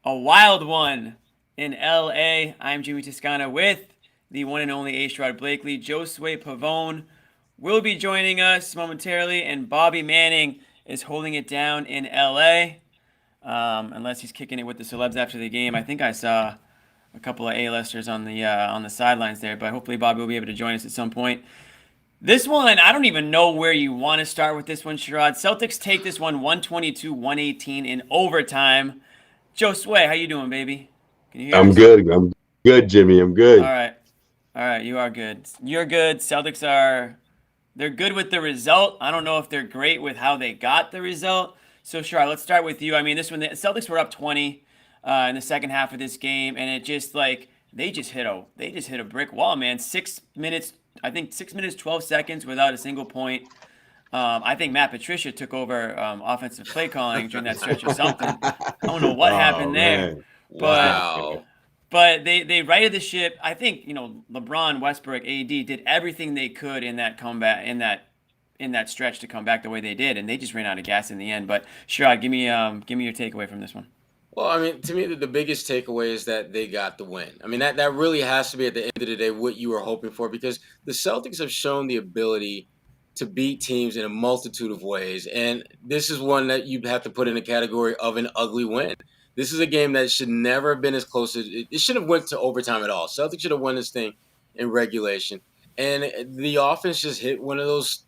A wild one in LA. I'm Jimmy Toscano with the one and only Sherrod Blakely. Josue Pavon will be joining us momentarily, and Bobby Manning is holding it down in LA. Unless he's kicking it with the celebs after the game. I think I saw a couple of A-listers on the sidelines there, but hopefully Bobby will be able to join us at some point. This one, I don't even know where you want to start with this one, Sherrod. Celtics take this one 122-118 in overtime. Josue, how you doing, baby? Can you hear I'm us? good. I'm good, Jimmy. I'm All good. right. All right, you are good. You're good. Celtics are they're good with the result. I don't know if they're great with how they got the result. So sure, let's start with you. I mean, this one the Celtics were up 20 in the second half of this game, and it just like they just hit a brick wall, man. 6 minutes, I think 6 minutes 12 seconds without a single point. I think Matt Patricia took over offensive play calling during that stretch or something. I don't know what happened Oh there, man, that's but not fair. Wow. they righted the ship. I think LeBron, Westbrook, AD did everything they could in that comeback in that stretch to come back the way they did, and they just ran out of gas in the end. But Sherrod, give me your takeaway from this one. Well, I mean, to me, the biggest takeaway is that they got the win. I mean, that really has to be at the end of the day what you were hoping for because the Celtics have shown the ability to beat teams in a multitude of ways, and this is one that you have to put in the category of an ugly win. This is a game that should never have been as close as it should have went to overtime at all. Celtics should have won this thing in regulation, and the offense just hit one of those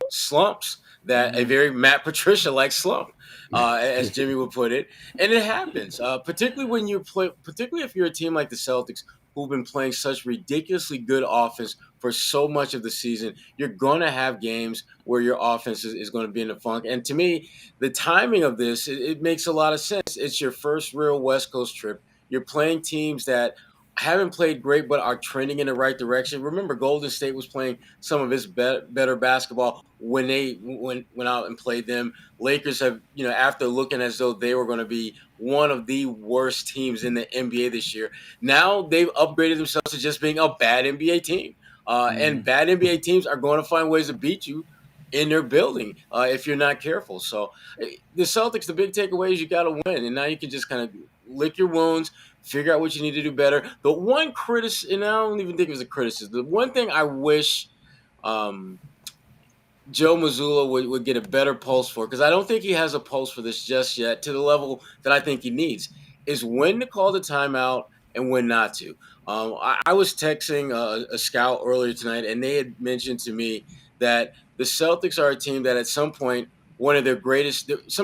slumps that a Mm-hmm. very Matt Patricia like slump, as Jimmy would put it, and it happens. Particularly when particularly if you're a team like the Celtics who've been playing such ridiculously good offense for so much of the season, you're going to have games where your offense is going to be in the funk. And to me, the timing of this, it makes a lot of sense. It's your first real West Coast trip. You're playing teams that haven't played great but are trending in the right direction. Remember, Golden State was playing some of its better basketball when they went out and played them. Lakers have, after looking as though they were going to be one of the worst teams in the NBA this year, now they've upgraded themselves to just being a bad NBA team. And Mm-hmm. bad NBA teams are going to find ways to beat you in their building if you're not careful. So the Celtics, the big takeaway is you got to win, and now you can just kind of lick your wounds, figure out what you need to do better. The one criticism, and I don't even think it was a criticism. The one thing I wish um, Joe Mazzulla would get a better pulse for, because I don't think he has a pulse for this just yet to the level that I think he needs, is when to call the timeout and when not to. I was texting a scout earlier tonight, and they had mentioned to me that the Celtics are a team that at some point, some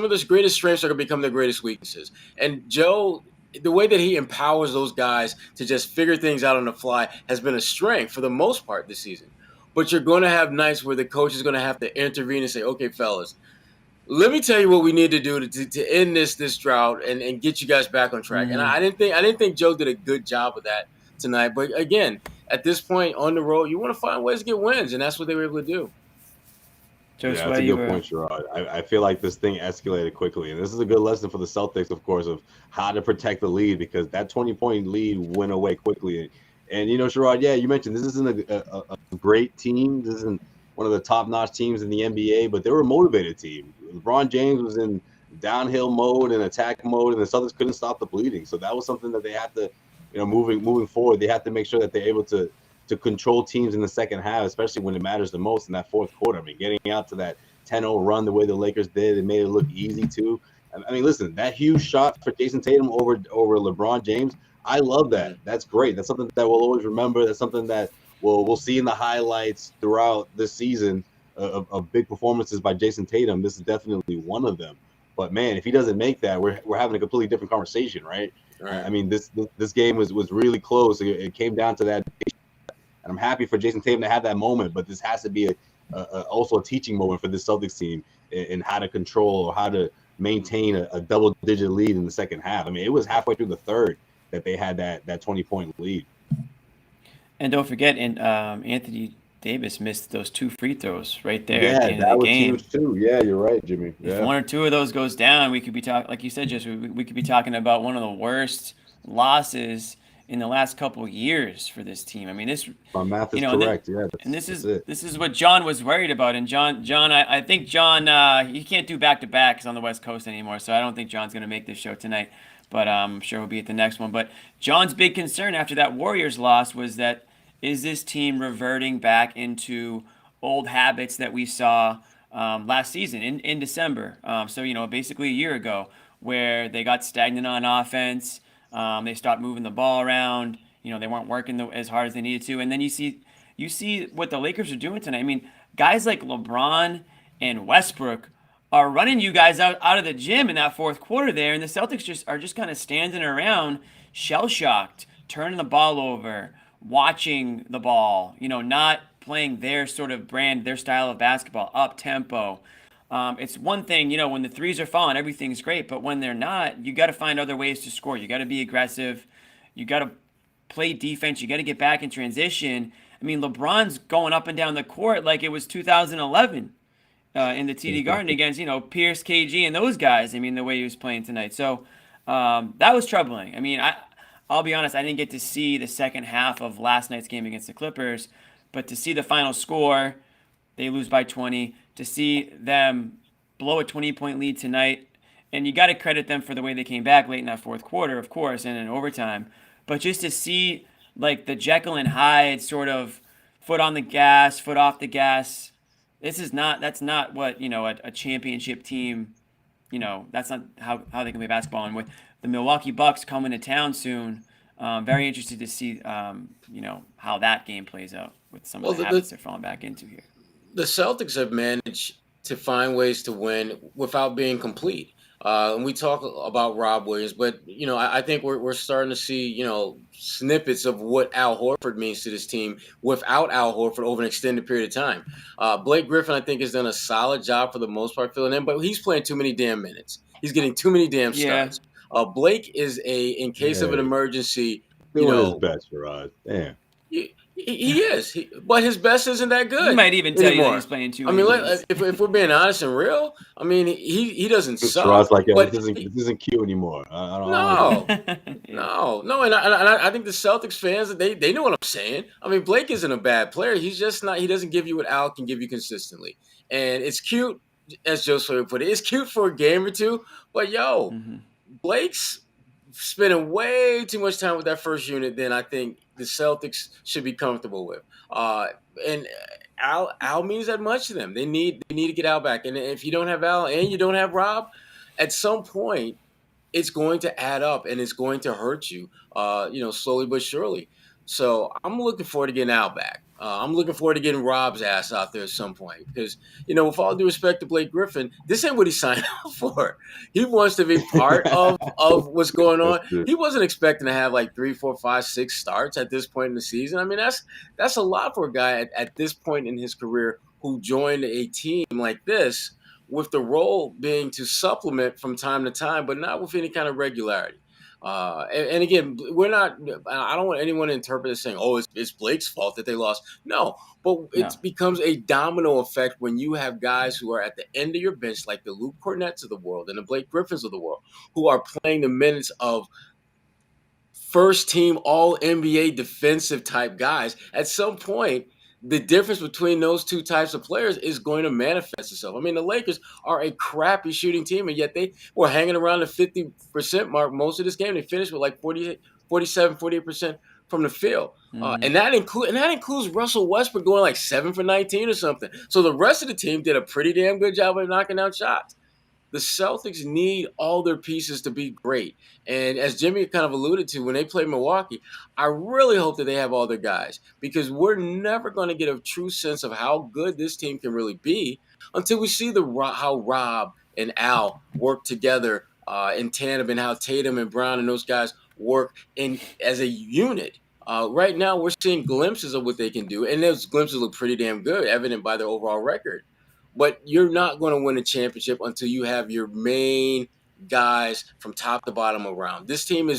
of those greatest strengths are going to become their greatest weaknesses. And Joe, the way that he empowers those guys to just figure things out on the fly has been a strength for the most part this season. But you're going to have nights where the coach is going to have to intervene and say, okay, fellas, let me tell you what we need to do to end this drought and get you guys back on track. And Mm-hmm. I didn't think Joe did a good job of that tonight. But again, at this point on the road, you want to find ways to get wins, and that's what they were able to do. Yeah, that's a Josue, you good were point, Sherrod. I feel like this thing escalated quickly, and this is a good lesson for the Celtics, of course, of how to protect the lead because that 20-point lead went away quickly. And Sherrod, yeah, you mentioned this isn't a great team. This isn't one of the top-notch teams in the NBA, but they were a motivated team. LeBron James was in downhill mode and attack mode, and the Celtics couldn't stop the bleeding. So that was something that they had to, moving forward, they have to make sure that they're able to control teams in the second half, especially when it matters the most in that fourth quarter. I mean, getting out to that 10-0 run the way the Lakers did, it made it look easy too. I mean, listen, that huge shot for Jayson Tatum over LeBron James, I love that. Mhm. That's great. That's something that we'll always remember. That's something that we'll see in the highlights throughout this season of big performances by Jayson Tatum. This is definitely one of them. But man, if he doesn't make that, we're having a completely different conversation, right? All right. I mean, this game was really close. It came down to that. And I'm happy for Jayson Tatum to have that moment, but this has to be also a teaching moment for this Celtics team in how to control or how to maintain a double-digit lead in the second half. I mean, it was halfway through the third that they had that 20-point lead. and don't forget, and Anthony Davis missed those two free throws right there at the Yeah, end of the that was game. huge too. Yeah, you're right, Jimmy. If Yeah. one or two of those goes down, we could be talking, like you said, just we could be talking about one of the worst losses in the last couple of years for this team. I mean, this, My math is and correct. Yeah, and this that's is it. this is what John was worried about. And I think John, he can't do back to backs on the West Coast anymore, so I don't think John's gonna make this show tonight. But I'm sure he'll be at the next one. But John's big concern after that Warriors loss was that, is this team reverting back into old habits that we saw last season in December? So basically a year ago, where they got stagnant on offense. They stopped moving the ball around. They weren't working as hard as they needed to. And then you see what the Lakers are doing tonight. I mean, guys like LeBron and Westbrook are running you guys out of the gym in that fourth quarter there, and the Celtics are just kind of standing around, shell-shocked, turning the ball over, watching the ball, not playing their sort of brand, their style of basketball, up-tempo. It's one thing, when the threes are falling, everything's great, but when they're not, you got to find other ways to score. You got to be aggressive. You got to play defense. You got to get back in transition. I mean, LeBron's going up and down the court like it was 2011 in the TD Garden against, Pierce, KG, and those guys. I mean, the way he was playing tonight. So that was troubling. I mean, I'll be honest, I didn't get to see the second half of last night's game against the Clippers, but to see the final score, they lose by 20. To see them blow a 20-point lead tonight, and you got to credit them for the way they came back late in that fourth quarter, of course, and in overtime. But just to see like the Jekyll and Hyde sort of foot on the gas, foot off the gas. That's not what a championship team. That's not how they can play basketball. And with the Milwaukee Bucks coming to town soon, very interested to see how that game plays out with some of the habits they're falling back into here. The Celtics have managed to find ways to win without being complete. And we talk about Rob Williams, but I think we're starting to see snippets of what Al Horford means to this team without Al Horford over an extended period of time. Blake Griffin, I think, has done a solid job for the most part filling in, but he's playing too many damn minutes. He's getting too many damn starts. Blake is in case of an emergency, doing his best, Sherrod. Damn. He is, but his best isn't that good. He might even tell you that he's playing too many minutes. If we're being honest and real, I mean, he doesn't suck. Sherrod's like, this isn't cute anymore. No, and I think the Celtics fans, they know what I'm saying. I mean, Blake isn't a bad player. He's just not. He doesn't give you what Al can give you consistently, and it's cute, as Josue put it. It's cute for a game or two, but Blake's spending way too much time with that first unit than I think the Celtics should be comfortable with. And Al means that much to them. They need to get Al back. And if you don't have Al and you don't have Rob, at some point it's going to add up and it's going to hurt you, slowly but surely. So I'm looking forward to getting Al back. I'm looking forward to getting Rob's ass out there at some point because, with all due respect to Blake Griffin, this ain't what he signed up for. He wants to be part of what's going on. He wasn't expecting to have like 3, 4, 5, 6 starts at this point in the season. I mean, that's a lot for a guy at this point in his career who joined a team like this with the role being to supplement from time to time, but not with any kind of regularity. And again, I don't want anyone to interpret it saying, it's Blake's fault that they lost. No, but it becomes a domino effect when you have guys who are at the end of your bench, like the Luke Kornets of the world and the Blake Griffins of the world, who are playing the minutes of first team all NBA defensive type guys. At some point, the difference between those two types of players is going to manifest itself. I mean, the Lakers are a crappy shooting team, and yet they were hanging around the 50% mark most of this game. They finished with like 48% from the field. And that includes Russell Westbrook going like 7 for 19 or something. So the rest of the team did a pretty damn good job of knocking down shots. The Celtics need all their pieces to be great. And as Jimmy kind of alluded to, when they play Milwaukee, I really hope that they have all their guys because we're never going to get a true sense of how good this team can really be until we see how Rob and Al work together in tandem and how Tatum and Brown and those guys work as a unit. Right now, we're seeing glimpses of what they can do, and those glimpses look pretty damn good, evident by their overall record. But you're not going to win a championship until you have your main guys from top to bottom around. This team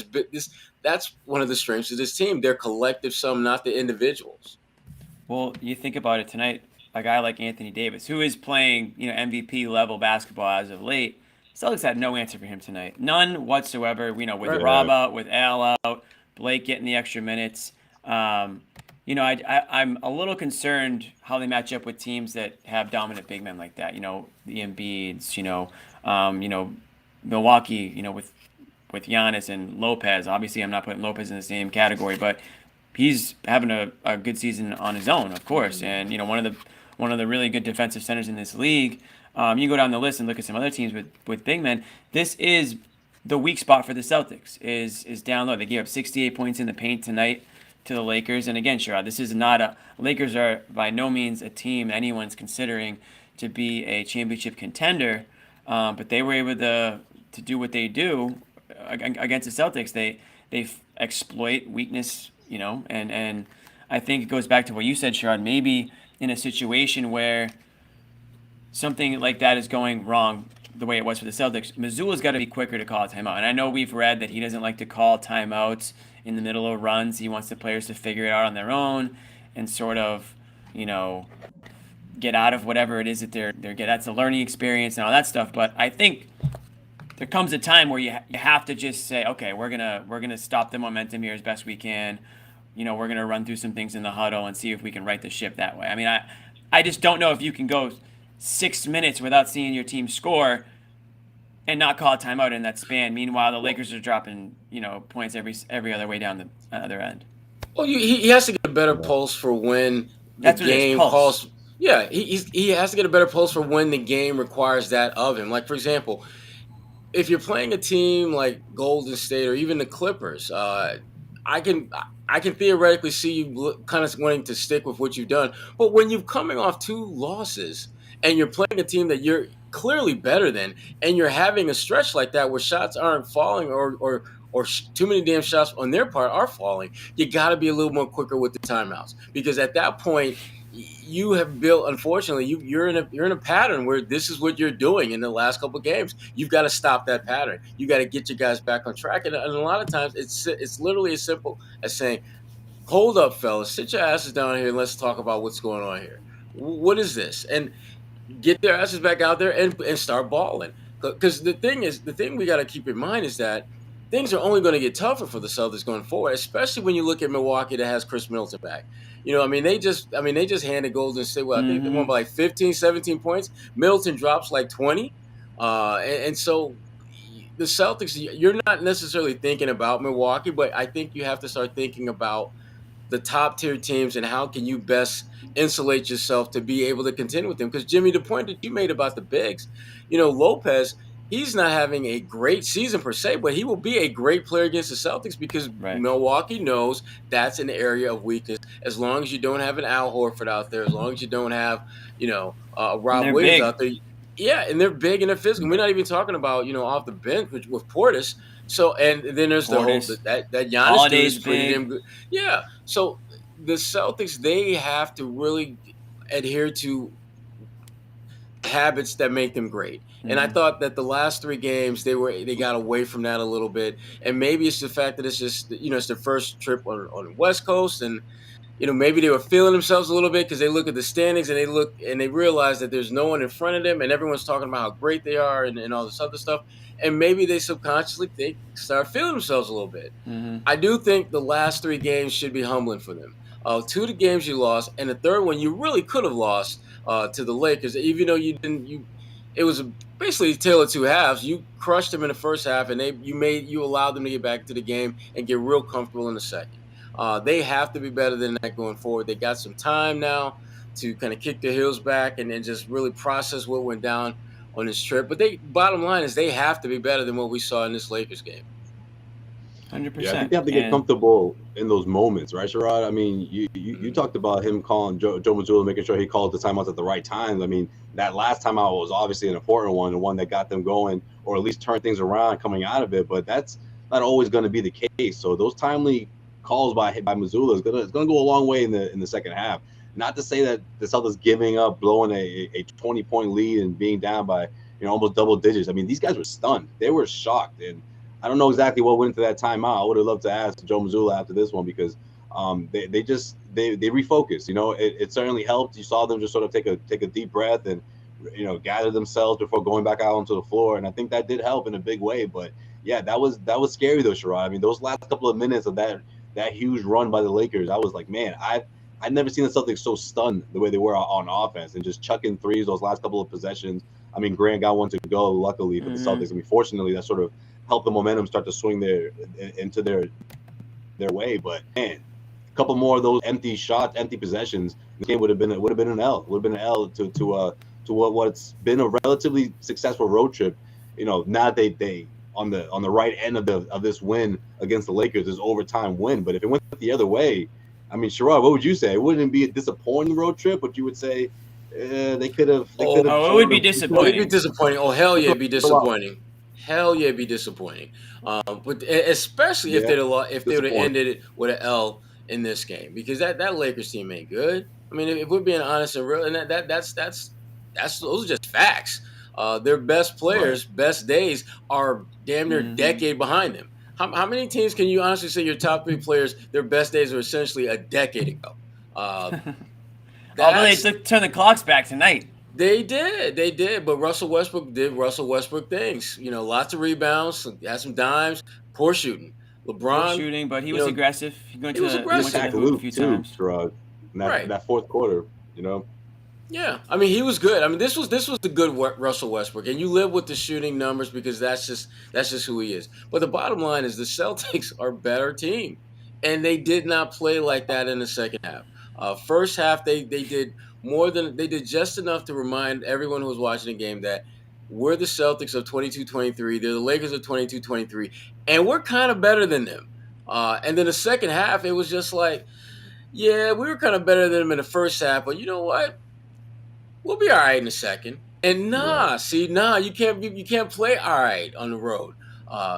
that's one of the strengths of this team. They're collective sum, not the individuals. Well, you think about it tonight, a guy like Anthony Davis, who is playing, MVP level basketball as of late. Celtics had no answer for him tonight. None whatsoever, with Rob out, with Al out, Blake getting the extra minutes. You know, I'm a little concerned how they match up with teams that have dominant big men like that. You know, the Embiids. You know, Milwaukee. You know, with Giannis and Lopez. Obviously, I'm not putting Lopez in the same category, but he's having a good season on his own, of course. And you know, one of the really good defensive centers in this league. You go down the list and look at some other teams with big men. This is the weak spot for the Celtics is down low. They gave up 68 points in the paint tonight to the Lakers. And again, Sherrod, this is not a Lakers are by no means a team anyone's considering to be a championship contender. But they were able to do what they do against the Celtics. They exploit weakness, you know, and I think it goes back to what you said, Sherrod. Maybe in a situation where something like that is going wrong, the way it was for the Celtics, Mazzulla's got to be quicker to call a timeout. And I know we've read that he doesn't like to call timeouts in the middle of runs. He wants the players to figure it out on their own and sort of, you know, get out of whatever it is that they're getting. That's a learning experience and all that stuff. But I think there comes a time where you have to just say, okay, we're gonna stop the momentum here as best we can. You know, we're gonna run through some things in the huddle and see if we can right the ship that way. I mean, I just don't know if you can go 6 minutes without seeing your team score and not call a timeout in that span. Meanwhile, the Lakers are dropping, you know, points every other way down the other end. Well, he has to get a better pulse for when the game calls. Yeah, he has to get a better pulse for when the game requires that of him. Like, for example, if you're playing a team like Golden State or even the Clippers, I can theoretically see you kind of wanting to stick with what you've done. But when you're coming off 2 losses and you're playing a team that you're clearly better than, and you're having a stretch like that where shots aren't falling or too many damn shots on their part are falling, you got to be a little more quicker with the timeouts, because at that point you have built, unfortunately, you're in a pattern where this is what you're doing in the last couple of games. You've got to stop that pattern. You got to get your guys back on track, and a lot of times it's literally as simple as saying, "Hold up, fellas, sit your asses down here and let's talk about what's going on here. What is this?" And get their asses back out there and start balling. Because the thing we got to keep in mind is that things are only going to get tougher for the Celtics going forward, especially when you look at Milwaukee that has Chris Middleton back. You know, they just handed Golden State, well, I think they won by like 15, 17 points. Middleton drops like 20. And so the Celtics, you're not necessarily thinking about Milwaukee, but I think you have to start thinking about the top tier teams and how can you best insulate yourself to be able to contend with them. Because Jimmy, the point that you made about the bigs, you know, Lopez, he's not having a great season per se, but he will be a great player against the Celtics because Milwaukee knows that's an area of weakness. As long as you don't have an Al Horford out there, as long as you don't have, you know, Rob Williams out there. Yeah, and they're big and they're physical. We're not even talking about, you know, off the bench with Portis. So, and then there's the whole that Giannis dude is pretty damn good. Yeah. So the Celtics, they have to really adhere to habits that make them great. And I thought that the last 3 games they got away from that a little bit. And maybe it's the fact that it's just, you know, it's their first trip on the West Coast, and you know, maybe they were feeling themselves a little bit because they look at the standings and they realize that there's no one in front of them and everyone's talking about how great they are and all this other stuff. And maybe they subconsciously start feeling themselves a little bit. I do think the last 3 games should be humbling for them. 2 of the games you lost, and the third one you really could have lost to the Lakers, even though you didn't. It was basically a tale of 2 halves. You crushed them in the first half, and you allowed them to get back to the game and get real comfortable in the second. They have to be better than that going forward. They got some time now to kind of kick their heels back and then just really process what went down on this trip. But bottom line is they have to be better than what we saw in this Lakers game. 100%. Yeah, I think they have to get comfortable in those moments, right, Sherrod? I mean, you talked about him calling Joe Mazzulla, making sure he called the timeouts at the right time. I mean, that last timeout was obviously an important one, the one that got them going, or at least turned things around coming out of it. But that's not always going to be the case. So those timely calls by Mazzulla is gonna go a long way in the second half. Not to say that the Celtics giving up, blowing a 20-point lead and being down by, you know, almost double digits. I mean, these guys were stunned. They were shocked, and I don't know exactly what went into that timeout. I would have loved to ask Joe Mazzulla after this one because they refocused. You know, it certainly helped. You saw them just sort of take a deep breath and, you know, gather themselves before going back out onto the floor, and I think that did help in a big way. But yeah, that was scary though, Sherrod. I mean, those last couple of minutes of that huge run by the Lakers, I was like, man, I've never seen the Celtics so stunned the way they were on offense and just chucking threes those last couple of possessions. I mean, Grant got one to go, luckily for the Celtics. I mean, fortunately, that sort of helped the momentum start to swing into their way. But man, a couple more of those empty shots, empty possessions, the game would have been an L. Would have been an L to what's been a relatively successful road trip. You know, now they on the right end of this win against the Lakers, this overtime win. But if it went the other way, I mean, Sherrod, what would you say? It wouldn't be a disappointing road trip, but you would say they could have. It would be disappointing. It'd be disappointing. Oh, hell yeah, it'd be disappointing. Hell yeah, it'd be disappointing. But especially if they would have ended it with an L in this game, because that Lakers team ain't good. I mean, if we're being honest and real, and that's those are just facts. Their best players' best days are damn near a decade behind them. How many teams can you honestly say your top 3 players, their best days are essentially a decade ago? Although they turned the clocks back tonight. They did. But Russell Westbrook did Russell Westbrook things. You know, lots of rebounds, had some dimes, poor shooting. LeBron, poor shooting, but he was aggressive. He went to the hoop a few times. That fourth quarter, you know. Yeah, I mean, he was good. I mean, this was the good Russell Westbrook, and you live with the shooting numbers because that's just who he is. But the bottom line is the Celtics are a better team, and they did not play like that in the second half. First half, they did just enough to remind everyone who was watching the game that we're the Celtics of 22-23. They're the Lakers of 22-23, and we're kind of better than them. And then the second half, it was just like, yeah, we were kind of better than them in the first half, but you know what? We'll be all right in a second. And you can't play all right on the road,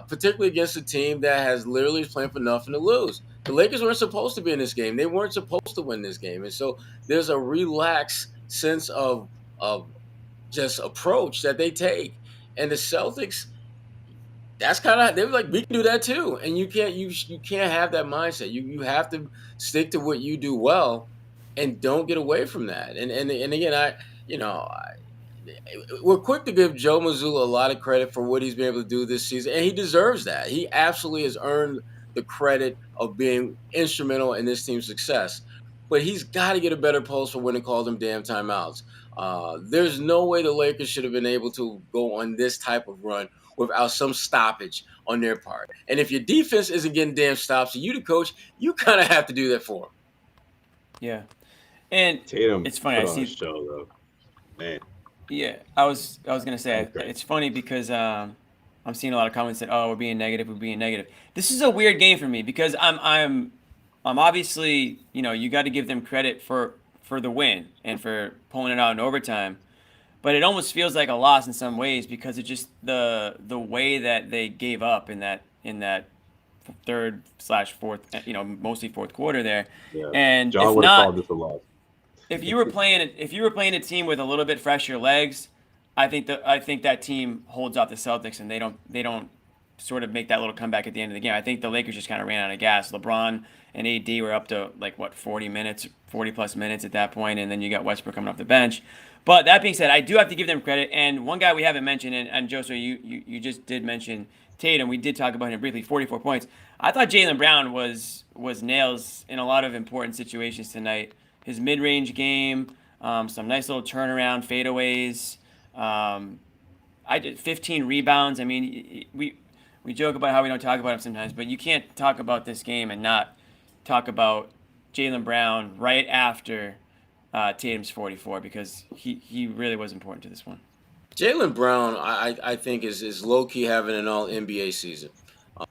particularly against a team that has literally playing for nothing to lose. The Lakers weren't supposed to be in this game. They weren't supposed to win this game. And so there's a relaxed sense of just approach that they take. And the Celtics, that's kind of, they were like, we can do that too. And you can't have that mindset. You have to stick to what you do well and don't get away from that. And again, we're quick to give Joe Mazzulla a lot of credit for what he's been able to do this season, and he deserves that. He absolutely has earned the credit of being instrumental in this team's success. But he's got to get a better pulse for when to call them damn timeouts. There's no way the Lakers should have been able to go on this type of run without some stoppage on their part. And if your defense isn't getting damn stops, you the coach, you kind of have to do that for them. Yeah. And Tatum, it's funny. I see. Show, though. Man. Yeah, I was gonna say it's funny because I'm seeing a lot of comments that we're being negative. This is a weird game for me because I'm obviously, you know, you got to give them credit for the win and for pulling it out in overtime, but it almost feels like a loss in some ways because it's just the way that they gave up in that third/fourth, you know, mostly fourth quarter there. Yeah. And John would have called this a loss. If you were playing a team with a little bit fresher legs, I think that team holds off the Celtics and they don't sort of make that little comeback at the end of the game. I think the Lakers just kind of ran out of gas. LeBron and AD were up to 40 plus minutes at that point, and then you got Westbrook coming off the bench. But that being said, I do have to give them credit. And one guy we haven't mentioned, and Josue, you just did mention Tatum. We did talk about him briefly. 44 points. I thought Jaylen Brown was nails in a lot of important situations tonight. His mid-range game, some nice little turnaround fadeaways. I did 15 rebounds. I mean, we joke about how we don't talk about him sometimes, but you can't talk about this game and not talk about Jaylen Brown right after Tatum's 44 because he really was important to this one. Jaylen Brown, I think, is low-key having an all-NBA season.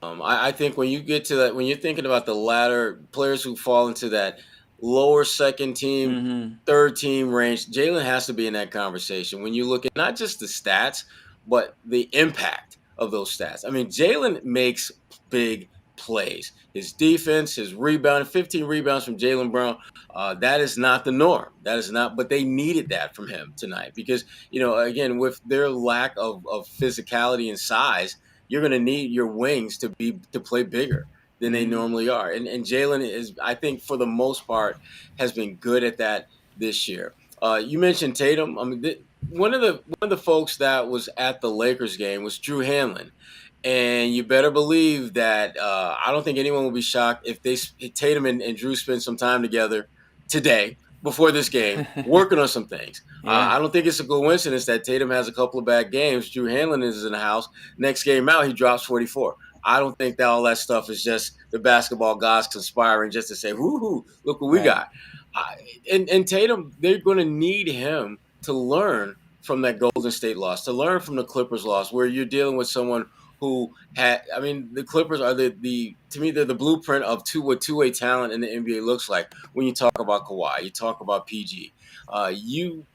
I think when you get to that, when you're thinking about the latter players who fall into that lower second team, third team range, Jaylen has to be in that conversation. When you look at not just the stats, but the impact of those stats. I mean, Jaylen makes big plays. His defense, his rebound, 15 rebounds from Jaylen Brown, that is not the norm. That is not, but they needed that from him tonight because, you know, again, with their lack of physicality and size, you're going to need your wings to play bigger than they normally are. And Jaylen is, I think, for the most part, has been good at that this year. You mentioned Tatum. I mean, one of the folks that was at the Lakers game was Drew Hanlon. And you better believe that I don't think anyone will be shocked if Tatum and Drew spend some time together today before this game working on some things. Yeah. I don't think it's a coincidence that Tatum has a couple of bad games. Drew Hanlon is in the house. Next game out, he drops 44. I don't think that all that stuff is just the basketball gods conspiring just to say, "Whoo, look what we Right. got." And Tatum, they're going to need him to learn from that Golden State loss, to learn from the Clippers loss, where you're dealing with someone who had, I mean, the Clippers are the to me, they're the blueprint of what two-way talent in the NBA looks like. When you talk about Kawhi, you talk about PG.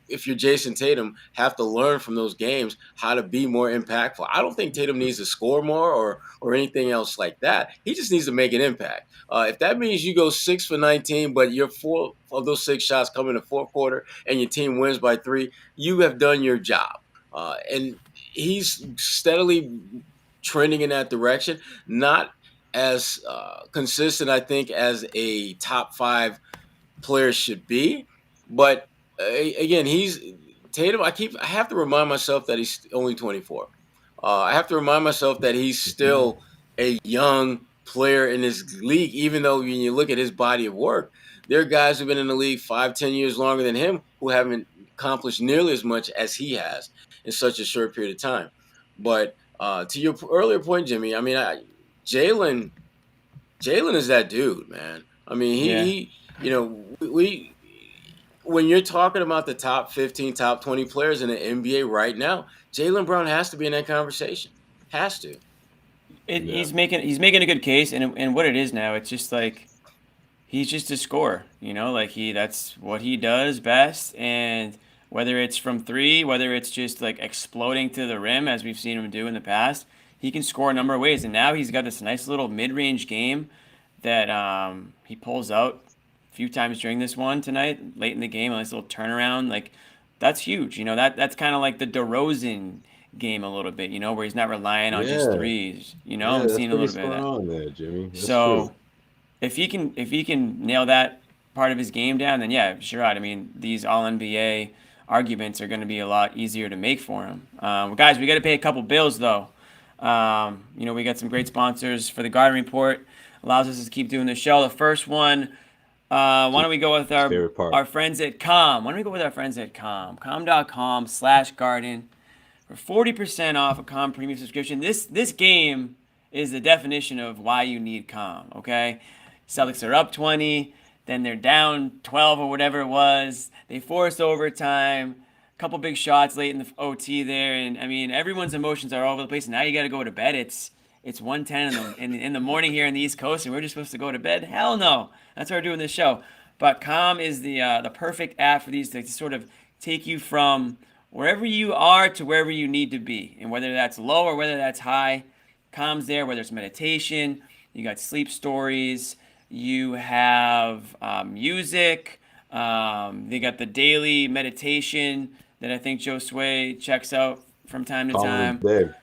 If you're Jayson Tatum, have to learn from those games how to be more impactful. I don't think Tatum needs to score more or anything else like that. He just needs to make an impact. If that means you go 6 for 19, but your 4 of those 6 shots come in the fourth quarter and your team wins by 3, you have done your job. And he's steadily trending in that direction. Not as consistent, I think, as a top 5 player should be, but again, he's Tatum. I have to remind myself that he's only 24. I have to remind myself that he's still a young player in this league, even though when you look at his body of work, there are guys who've been in the league 5-10 years longer than him who haven't accomplished nearly as much as he has in such a short period of time. But to your earlier point, Jimmy, I mean, Jaylen is that dude, man. I mean, he when you're talking about the top 15, top 20 players in the NBA right now, Jaylen Brown has to be in that conversation. Has to. He's making a good case, and what it is now, it's just like he's just a scorer, like that's what he does best, and whether it's from 3, whether it's just like exploding to the rim as we've seen him do in the past, he can score a number of ways, and now he's got this nice little mid-range game that he pulls out a few times during this one tonight, late in the game, a nice little turnaround, like that's huge. That's kind of like the DeRozan game a little bit, where he's not relying on just threes. I'm seeing a little bit of that. On there, Jimmy. That's so true. if he can nail that part of his game down, then yeah, Sherrod. I mean, these All NBA arguments are going to be a lot easier to make for him. Guys, we got to pay a couple bills though. We got some great sponsors for the Garden Report. Allows us to keep doing the show. The first one, why don't we go with our friends at Com? Why don't we go with our friends at Com? Com.com/garden for 40% off a Com premium subscription. This game is the definition of why you need Com, okay? Celtics are up 20, then they're down 12 or whatever it was. They forced overtime, a couple big shots late in the OT there, and I mean, everyone's emotions are all over the place. And now you got to go to bed. It's 1:10 in the morning here in the East Coast, and we're just supposed to go to bed? Hell no. That's why we're doing this show. But Com is the perfect app for these to sort of take you from wherever you are to wherever you need to be. And whether that's low or whether that's high, Com's there, whether it's meditation, you got sleep stories, you have music, they got the daily meditation that I think Josue checks out from time to time. That's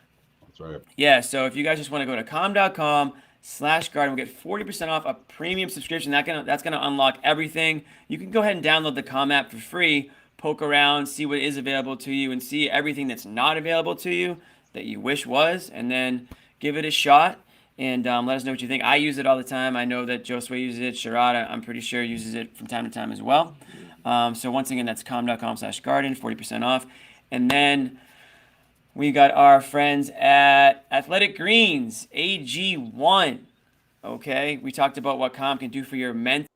right. Yeah, so if you guys just want to go to com.com/garden, we'll get 40% off a premium subscription. That's gonna unlock everything. You can go ahead and download the Com app for free, poke around, see what is available to you, and see everything that's not available to you that you wish was, and then give it a shot and let us know what you think. I use it all the time. I know that Josue uses it. Sherrod, I'm pretty sure, uses it from time to time as well. So once again, that's com.com/garden, 40% off. And then we got our friends at Athletic Greens, AG1. Okay, we talked about what Com can do for your mental.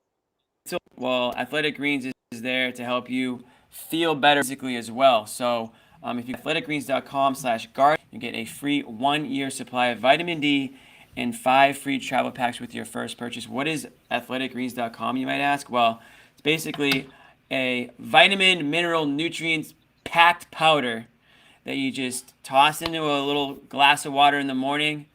Well, Athletic Greens is there to help you feel better physically as well. So if you athleticgreens.com/garden, you get a free 1-year supply of vitamin D and 5 free travel packs with your first purchase. What is athleticgreens.com, you might ask? Well, it's basically a vitamin, mineral, nutrients packed powder that you just toss into a little glass of water in the morning,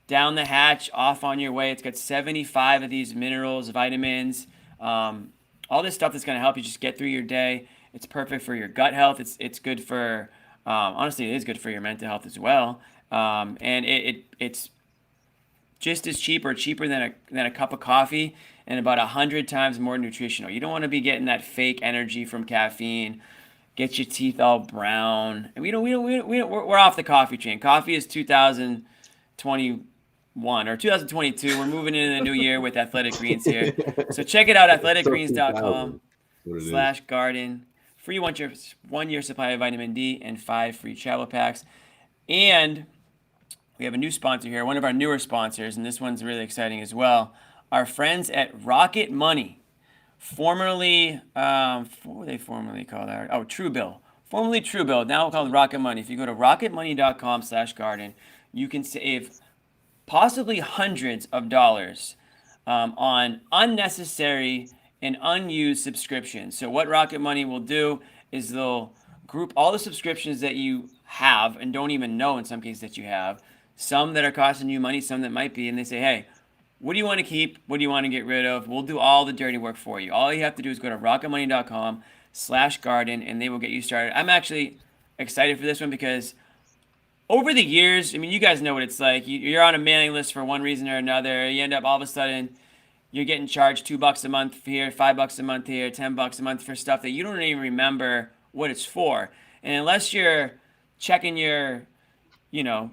down the hatch, off on your way. It's got 75 of these minerals, vitamins, all this stuff that's going to help you just get through your day. It's perfect for your gut health. It's good for, honestly, it is good for your mental health as well. And it's just as cheap or cheaper than a cup of coffee, and about 100 times more nutritional. You don't want to be getting that fake energy from caffeine. Get your teeth all brown. And we're off the coffee train. Coffee is 2000 2021 or 2022. We're moving into the new year with Athletic Greens here. So check it out, athleticgreens.com/garden. Free 1 year supply of vitamin D and 5 free travel packs. And we have a new sponsor here, one of our newer sponsors, and this one's really exciting as well. Our friends at Rocket Money, formerly, what were they formerly called? Oh, Truebill. Formerly Truebill, now called Rocket Money. If you go to rocketmoney.com/garden, you can save possibly hundreds of dollars on unnecessary and unused subscriptions. So what Rocket Money will do is they'll group all the subscriptions that you have and don't even know in some cases that you have, some that are costing you money, some that might be, and they say, hey, what do you want to keep? What do you want to get rid of? We'll do all the dirty work for you. All you have to do is go to rocketmoney.com/garden and they will get you started. I'm actually excited for this one because over the years, I mean, you guys know what it's like. You're on a mailing list for one reason or another. You end up all of a sudden, you're getting charged $2 a month here, $5 a month here, $10 a month for stuff that you don't even remember what it's for. And unless you're checking your your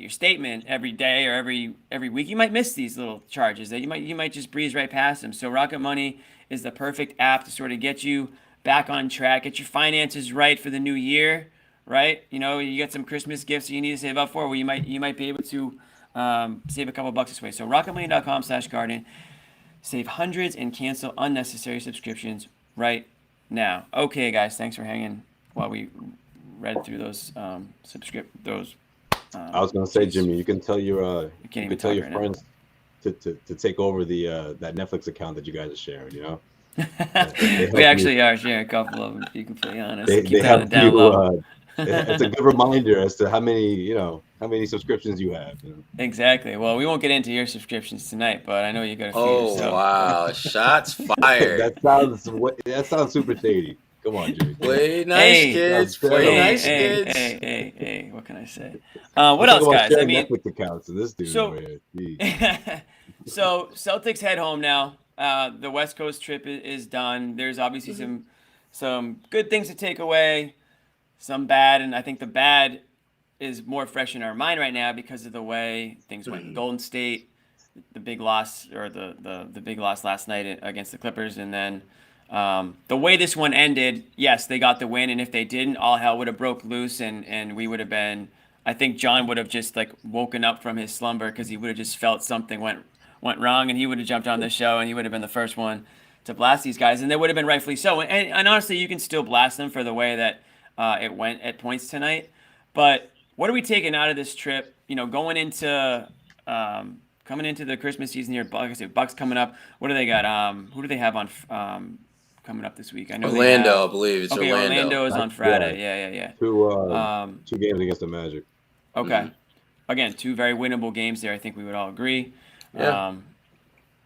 statement every day or every week, you might miss these little charges that you might just breeze right past them. So Rocket Money is the perfect app to sort of get you back on track, get your finances right for the new year, right? You know, you get some Christmas gifts that you need to save up for, well, you might be able to save a couple bucks this way. So rocketmoney.com/garden, save hundreds and cancel unnecessary subscriptions right now. Okay, guys, thanks for hanging while we read through those I was gonna say, Jimmy, you can tell your friends to take over the that Netflix account that you guys are sharing. You know, we actually are sharing a couple of them. To be completely honest, they have you. It's a good reminder as to how many subscriptions you have. You know? Exactly. Well, we won't get into your subscriptions tonight, but I know you got a few. Oh wow! Shots fired. that sounds super shady. Come on, Jimmy. Play nice, kids. Play nice, kids. Hey, what can I say? What else, guys? I mean, Netflix accounts and this dude over here. So Celtics head home now. The West Coast trip is done. There's obviously some good things to take away, some bad, and I think the bad is more fresh in our mind right now because of the way things went. Golden State, the big loss the big loss last night against the Clippers, and then the way this one ended, yes, they got the win, and if they didn't, all hell would have broke loose, and we would have been, I think John would have just like woken up from his slumber because he would have just felt something went wrong, and he would have jumped on the show, and he would have been the first one to blast these guys, and they would have been rightfully so. And honestly, you can still blast them for the way that it went at points tonight. But what are we taking out of this trip? You know, going into coming into the Christmas season here, like I said, Bucks coming up. What do they got? Who do they have on coming up this week? I know Orlando, I believe it's okay, Orlando is on Friday. Yeah. Two games against the Magic. Okay. Again, two very winnable games there. I think we would all agree. Yeah.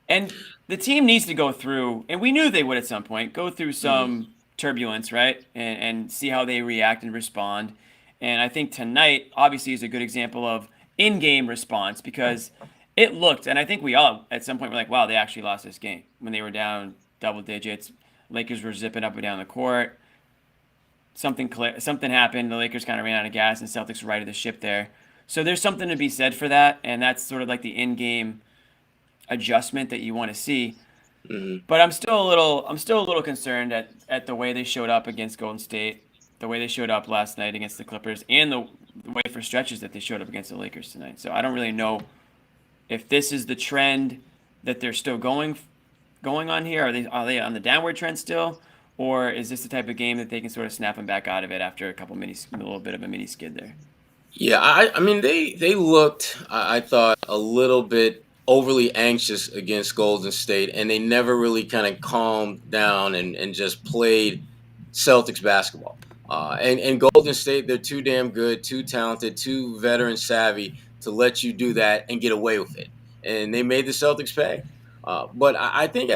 And the team needs to go through, and we knew they would at some point, go through some turbulence, right? And see how they react and respond. And I think tonight, obviously, is a good example of in-game response because it looked, and I think we all at some point were like, wow, they actually lost this game when they were down double digits. Lakers were zipping up and down the court. Something happened. The Lakers kind of ran out of gas, and Celtics righted the ship there. So there's something to be said for that, and that's sort of like the in-game adjustment that you want to see. But I'm still a little concerned at the way they showed up against Golden State, the way they showed up last night against the Clippers, and the way for stretches that they showed up against the Lakers tonight. So I don't really know if this is the trend that they're still going on here. Are they on the downward trend still, or is this the type of game that they can sort of snap them back out of it after a little bit of a mini skid there? Yeah, I mean they looked, I thought, a little bit overly anxious against Golden State, and they never really kind of calmed down and just played Celtics basketball. And Golden State, they're too damn good, too talented, too veteran savvy to let you do that and get away with it. And they made the Celtics pay. But I think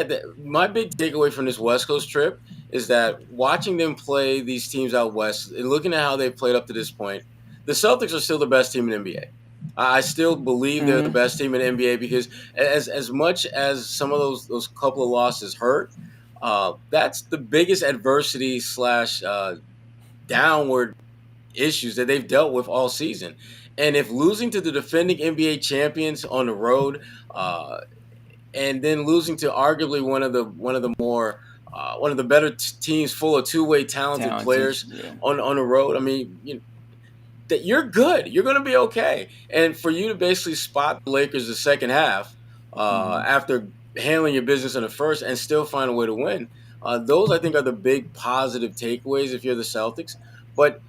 my big takeaway from this West Coast trip is that watching them play these teams out west and looking at how they've played up to this point, the Celtics are still the best team in the NBA. I still believe they're the best team in the NBA because as much as some of those couple of losses hurt, that's the biggest adversity / downward issues that they've dealt with all season. And if losing to the defending NBA champions on the road, and then losing to arguably one of the better teams full of two-way talented players yeah. on the road, I mean, that you're good. You're going to be okay. And for you to basically spot the Lakers the second half after handling your business in the first and still find a way to win, those I think are the big positive takeaways if you're the Celtics. But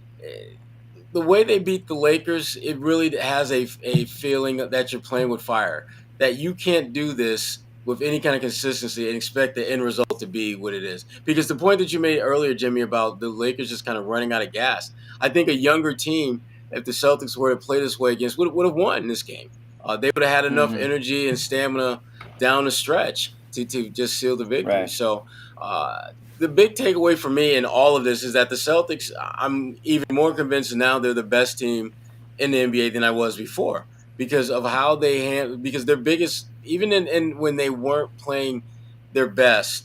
the way they beat the Lakers, it really has a feeling that you're playing with fire, that you can't do this with any kind of consistency and expect the end result to be what it is. Because the point that you made earlier, Jimmy, about the Lakers just kind of running out of gas, I think a younger team, if the Celtics were to play this way against, would have won this game. They would have had enough energy and stamina down the stretch to just seal the victory. Right. So the big takeaway for me in all of this is that the Celtics, I'm even more convinced now they're the best team in the NBA than I was before because of how they handle, because their biggest, even in when they weren't playing their best,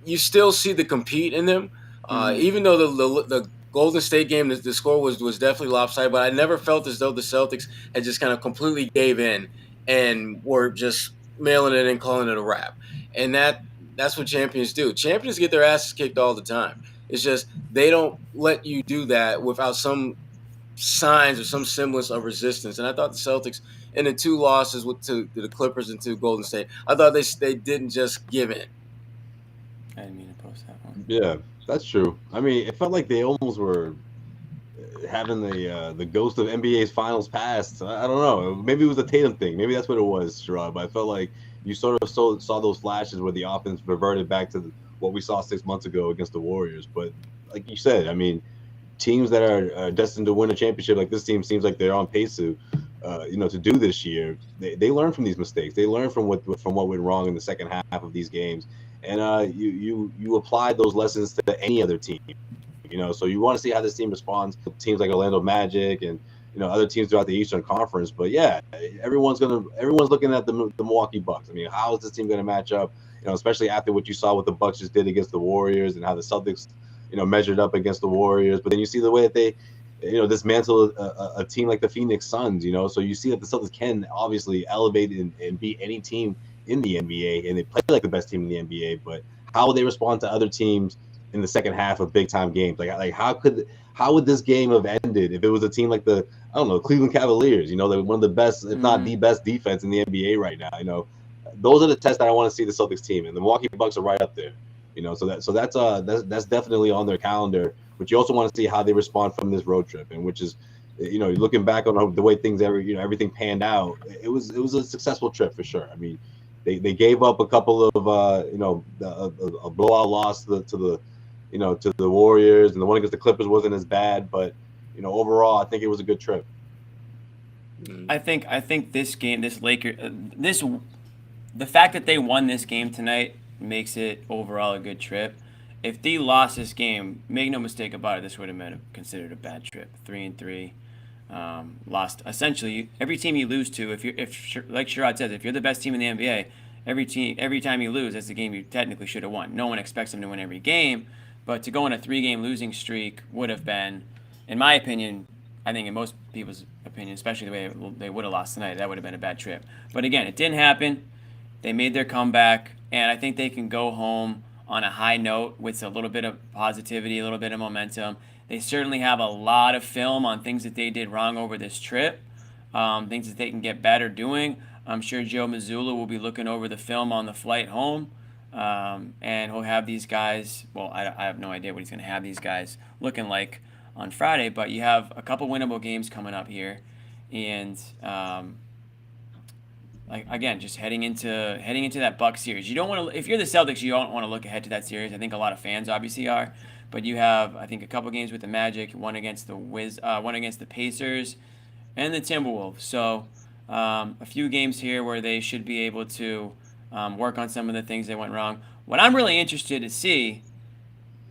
you still see the compete in them. Even though the Golden State game, the score was definitely lopsided, but I never felt as though the Celtics had just kind of completely gave in and were just mailing it and calling it a wrap. And that's what champions do. Champions get their asses kicked all the time. It's just they don't let you do that without some signs or some semblance of resistance. And I thought the Celtics in the two losses to the Clippers and to Golden State, I thought they didn't just give in. I didn't mean to post that one. Yeah, that's true. I mean, it felt like they almost were having the ghost of NBA's finals past. I don't know. Maybe it was a Tatum thing. Maybe that's what it was, Sherrod. But I felt like you sort of saw those flashes where the offense reverted back to what we saw 6 months ago against the Warriors. But like you said, I mean, teams that are destined to win a championship like this team seems like they're on pace to, to do this year. They learn from these mistakes. They learn from what went wrong in the second half of these games, and you apply those lessons to any other team. So you want to see how this team responds to teams like Orlando Magic and other teams throughout the Eastern Conference. But yeah, everyone's looking at the Milwaukee Bucks. I mean, how is this team going to match up? Especially after what you saw what the Bucks just did against the Warriors and how the Celtics, measured up against the Warriors. But then you see the way that they, dismantle a team like the Phoenix Suns. So you see that the Celtics can obviously elevate and beat any team in the NBA, and they play like the best team in the NBA. But how will they respond to other teams in the second half of big time games? Like how would this game have ended if it was a team like the Cleveland Cavaliers? They're one of the best, if not the best defense in the NBA right now. Those are the tests that I want to see the Celtics team, and the Milwaukee Bucks are right up there. That's definitely on their calendar. But you also want to see how they respond from this road trip, and which is, looking back on the way things everything panned out, it was a successful trip for sure. I mean, they gave up a couple of a blowout loss to the Warriors, and the one against the Clippers wasn't as bad, but overall I think it was a good trip. I think this game, the fact that they won this game tonight makes it overall a good trip. If they lost this game, make no mistake about it, this would have been considered a bad trip. 3-3, lost essentially every team you lose to. If like Sherrod says, if you're the best team in the NBA, every time you lose, that's the game you technically should have won. No one expects them to win every game, but to go on a 3-game losing streak would have been, in my opinion, I think in most people's opinion, especially the way they would have lost tonight, that would have been a bad trip. But again, it didn't happen. They made their comeback, and I think they can go home on a high note with a little bit of positivity, a little bit of momentum. They certainly have a lot of film on things that they did wrong over this trip, things that they can get better doing. I'm sure Joe Mazzulla will be looking over the film on the flight home, and he'll have these guys, well, I have no idea what he's going to have these guys looking like on Friday, but you have a couple winnable games coming up here, and again, just heading into that Bucks series. You don't want to, if you're the Celtics, you don't want to look ahead to that series. I think a lot of fans obviously are, but you have, I think, a couple games with the Magic, one against the Pacers, and the Timberwolves. So a few games here where they should be able to work on some of the things that went wrong. What I'm really interested to see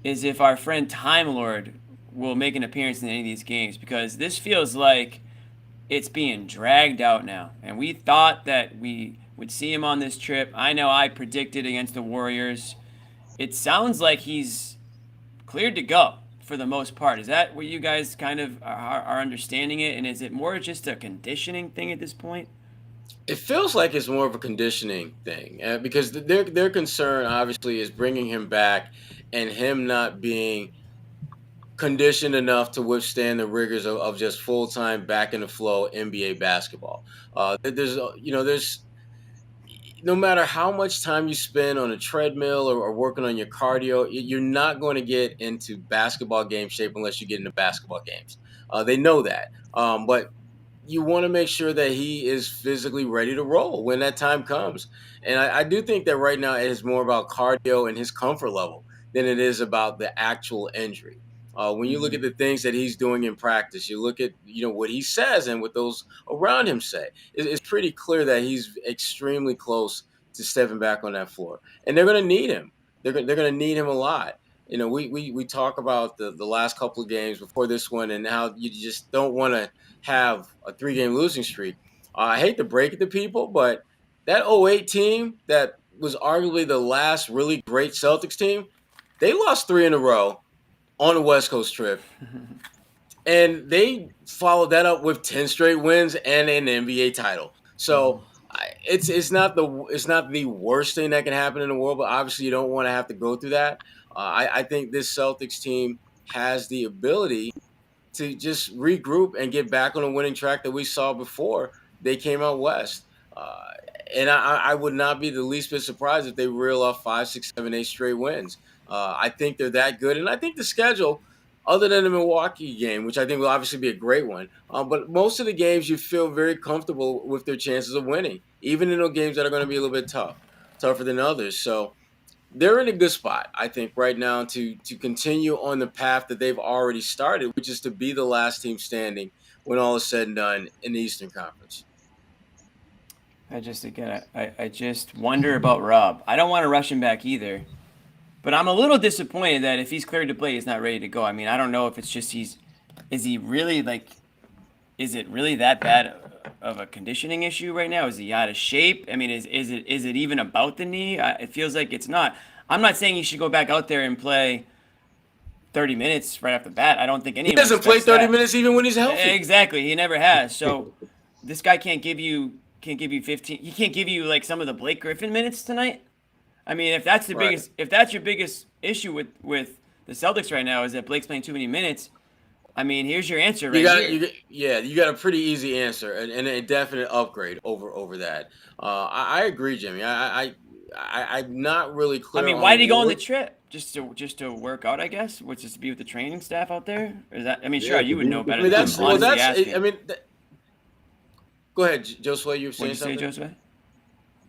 is if our friend Time Lord will make an appearance in any of these games, because this feels like it's being dragged out now. And we thought that we would see him on this trip. I know I predicted against the Warriors. It sounds like he's cleared to go for the most part. Is that what you guys kind of are understanding it? And is it more just a conditioning thing at this point? It feels like it's more of a conditioning thing because their concern obviously is bringing him back and him not being conditioned enough to withstand the rigors of just full-time back in the flow NBA basketball. There's no matter how much time you spend on a treadmill or working on your cardio, you're not going to get into basketball game shape unless you get into basketball games. They know that. But you want to make sure that he is physically ready to roll when that time comes. And I do think that right now it is more about cardio and his comfort level than it is about the actual injury. When you look at the things that he's doing in practice, you look at what he says and what those around him say. It's pretty clear that he's extremely close to stepping back on that floor, and they're going to need him. They're going to need him a lot. We talk about the last couple of games before this one and how you just don't want to have a 3-game losing streak. I hate to break it to people, but that '08 team that was arguably the last really great Celtics team, they lost 3 in a row on a West Coast trip. And they followed that up with 10 straight wins and an NBA title. So it's not the worst thing that can happen in the world, but obviously you don't want to have to go through that. I think this Celtics team has the ability to just regroup and get back on a winning track that we saw before they came out west. And I would not be the least bit surprised if they reel off 5, 6, 7, 8 straight wins. I think they're that good. And I think the schedule, other than the Milwaukee game, which I think will obviously be a great one, but most of the games you feel very comfortable with their chances of winning, even in those games that are going to be a little bit tougher than others. So they're in a good spot, I think, right now to continue on the path that they've already started, which is to be the last team standing when all is said and done in the Eastern Conference. I just wonder about Rob. I don't want to rush him back either. But I'm a little disappointed that if he's cleared to play, he's not ready to go. I mean, I don't know if it's just is it really that bad of a conditioning issue right now? Is he out of shape? I mean, is it even about the knee? It feels like it's not. I'm not saying he should go back out there and play 30 minutes right off the bat. I don't think anyone doesn't play 30 minutes even when he's healthy. Exactly. He never has. So this guy can't give you 15. He can't give you like some of the Blake Griffin minutes tonight. I mean, if that's your biggest issue with the Celtics right now is that Blake's playing too many minutes, I mean, here's your answer right here. You got a pretty easy answer and a definite upgrade over that. I agree, Jimmy. I'm not really clear. I mean, why did he go on the trip? Just to work out, I guess, which is to be with the training staff out there. Is that? I mean, sure, you would know better. Go ahead, Josue. You were saying something. What did you say, Josue?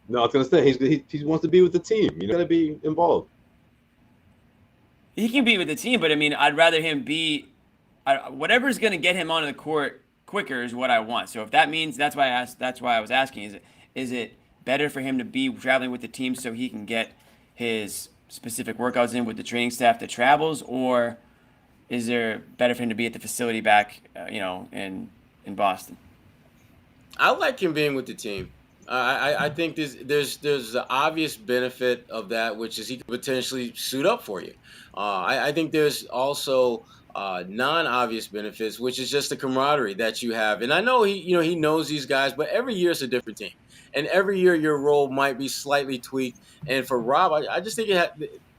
No, I was gonna say he wants to be with the team. You gotta be involved. He can be with the team, but I mean, I'd rather him be. Whatever's gonna get him onto the court quicker is what I want. So if that means that's why I was asking. Is it better for him to be traveling with the team so he can get his specific workouts in with the training staff that travels, or is there better for him to be at the facility back, in Boston? I like him being with the team. I think there's the obvious benefit of that, which is he could potentially suit up for you. I think there's also non-obvious benefits, which is just the camaraderie that you have. And I know he knows these guys, but every year it's a different team, and every year your role might be slightly tweaked. And for Rob, I just think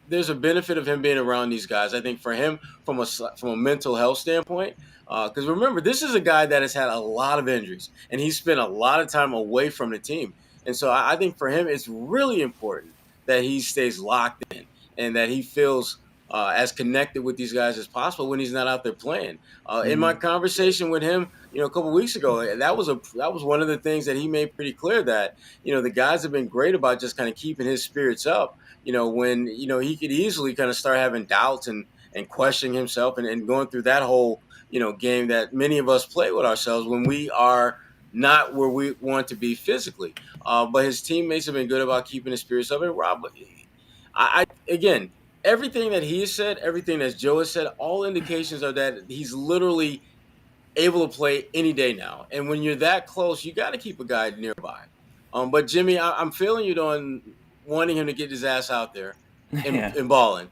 there's a benefit of him being around these guys. I think for him, from a mental health standpoint. Because remember, this is a guy that has had a lot of injuries, and he's spent a lot of time away from the team. And so I think for him, it's really important that he stays locked in and that he feels as connected with these guys as possible when he's not out there playing. In my conversation with him, a couple of weeks ago, that was one of the things that he made pretty clear that, the guys have been great about just kind of keeping his spirits up, when, he could easily kind of start having doubts and questioning himself and going through that whole game that many of us play with ourselves when we are not where we want to be physically. But his teammates have been good about keeping his spirits up. And Rob, again, everything that he has said, everything that Joe has said, all indications are that he's literally able to play any day now. And when you're that close, you got to keep a guy nearby. But Jimmy, I'm feeling you on wanting him to get his ass out there and balling.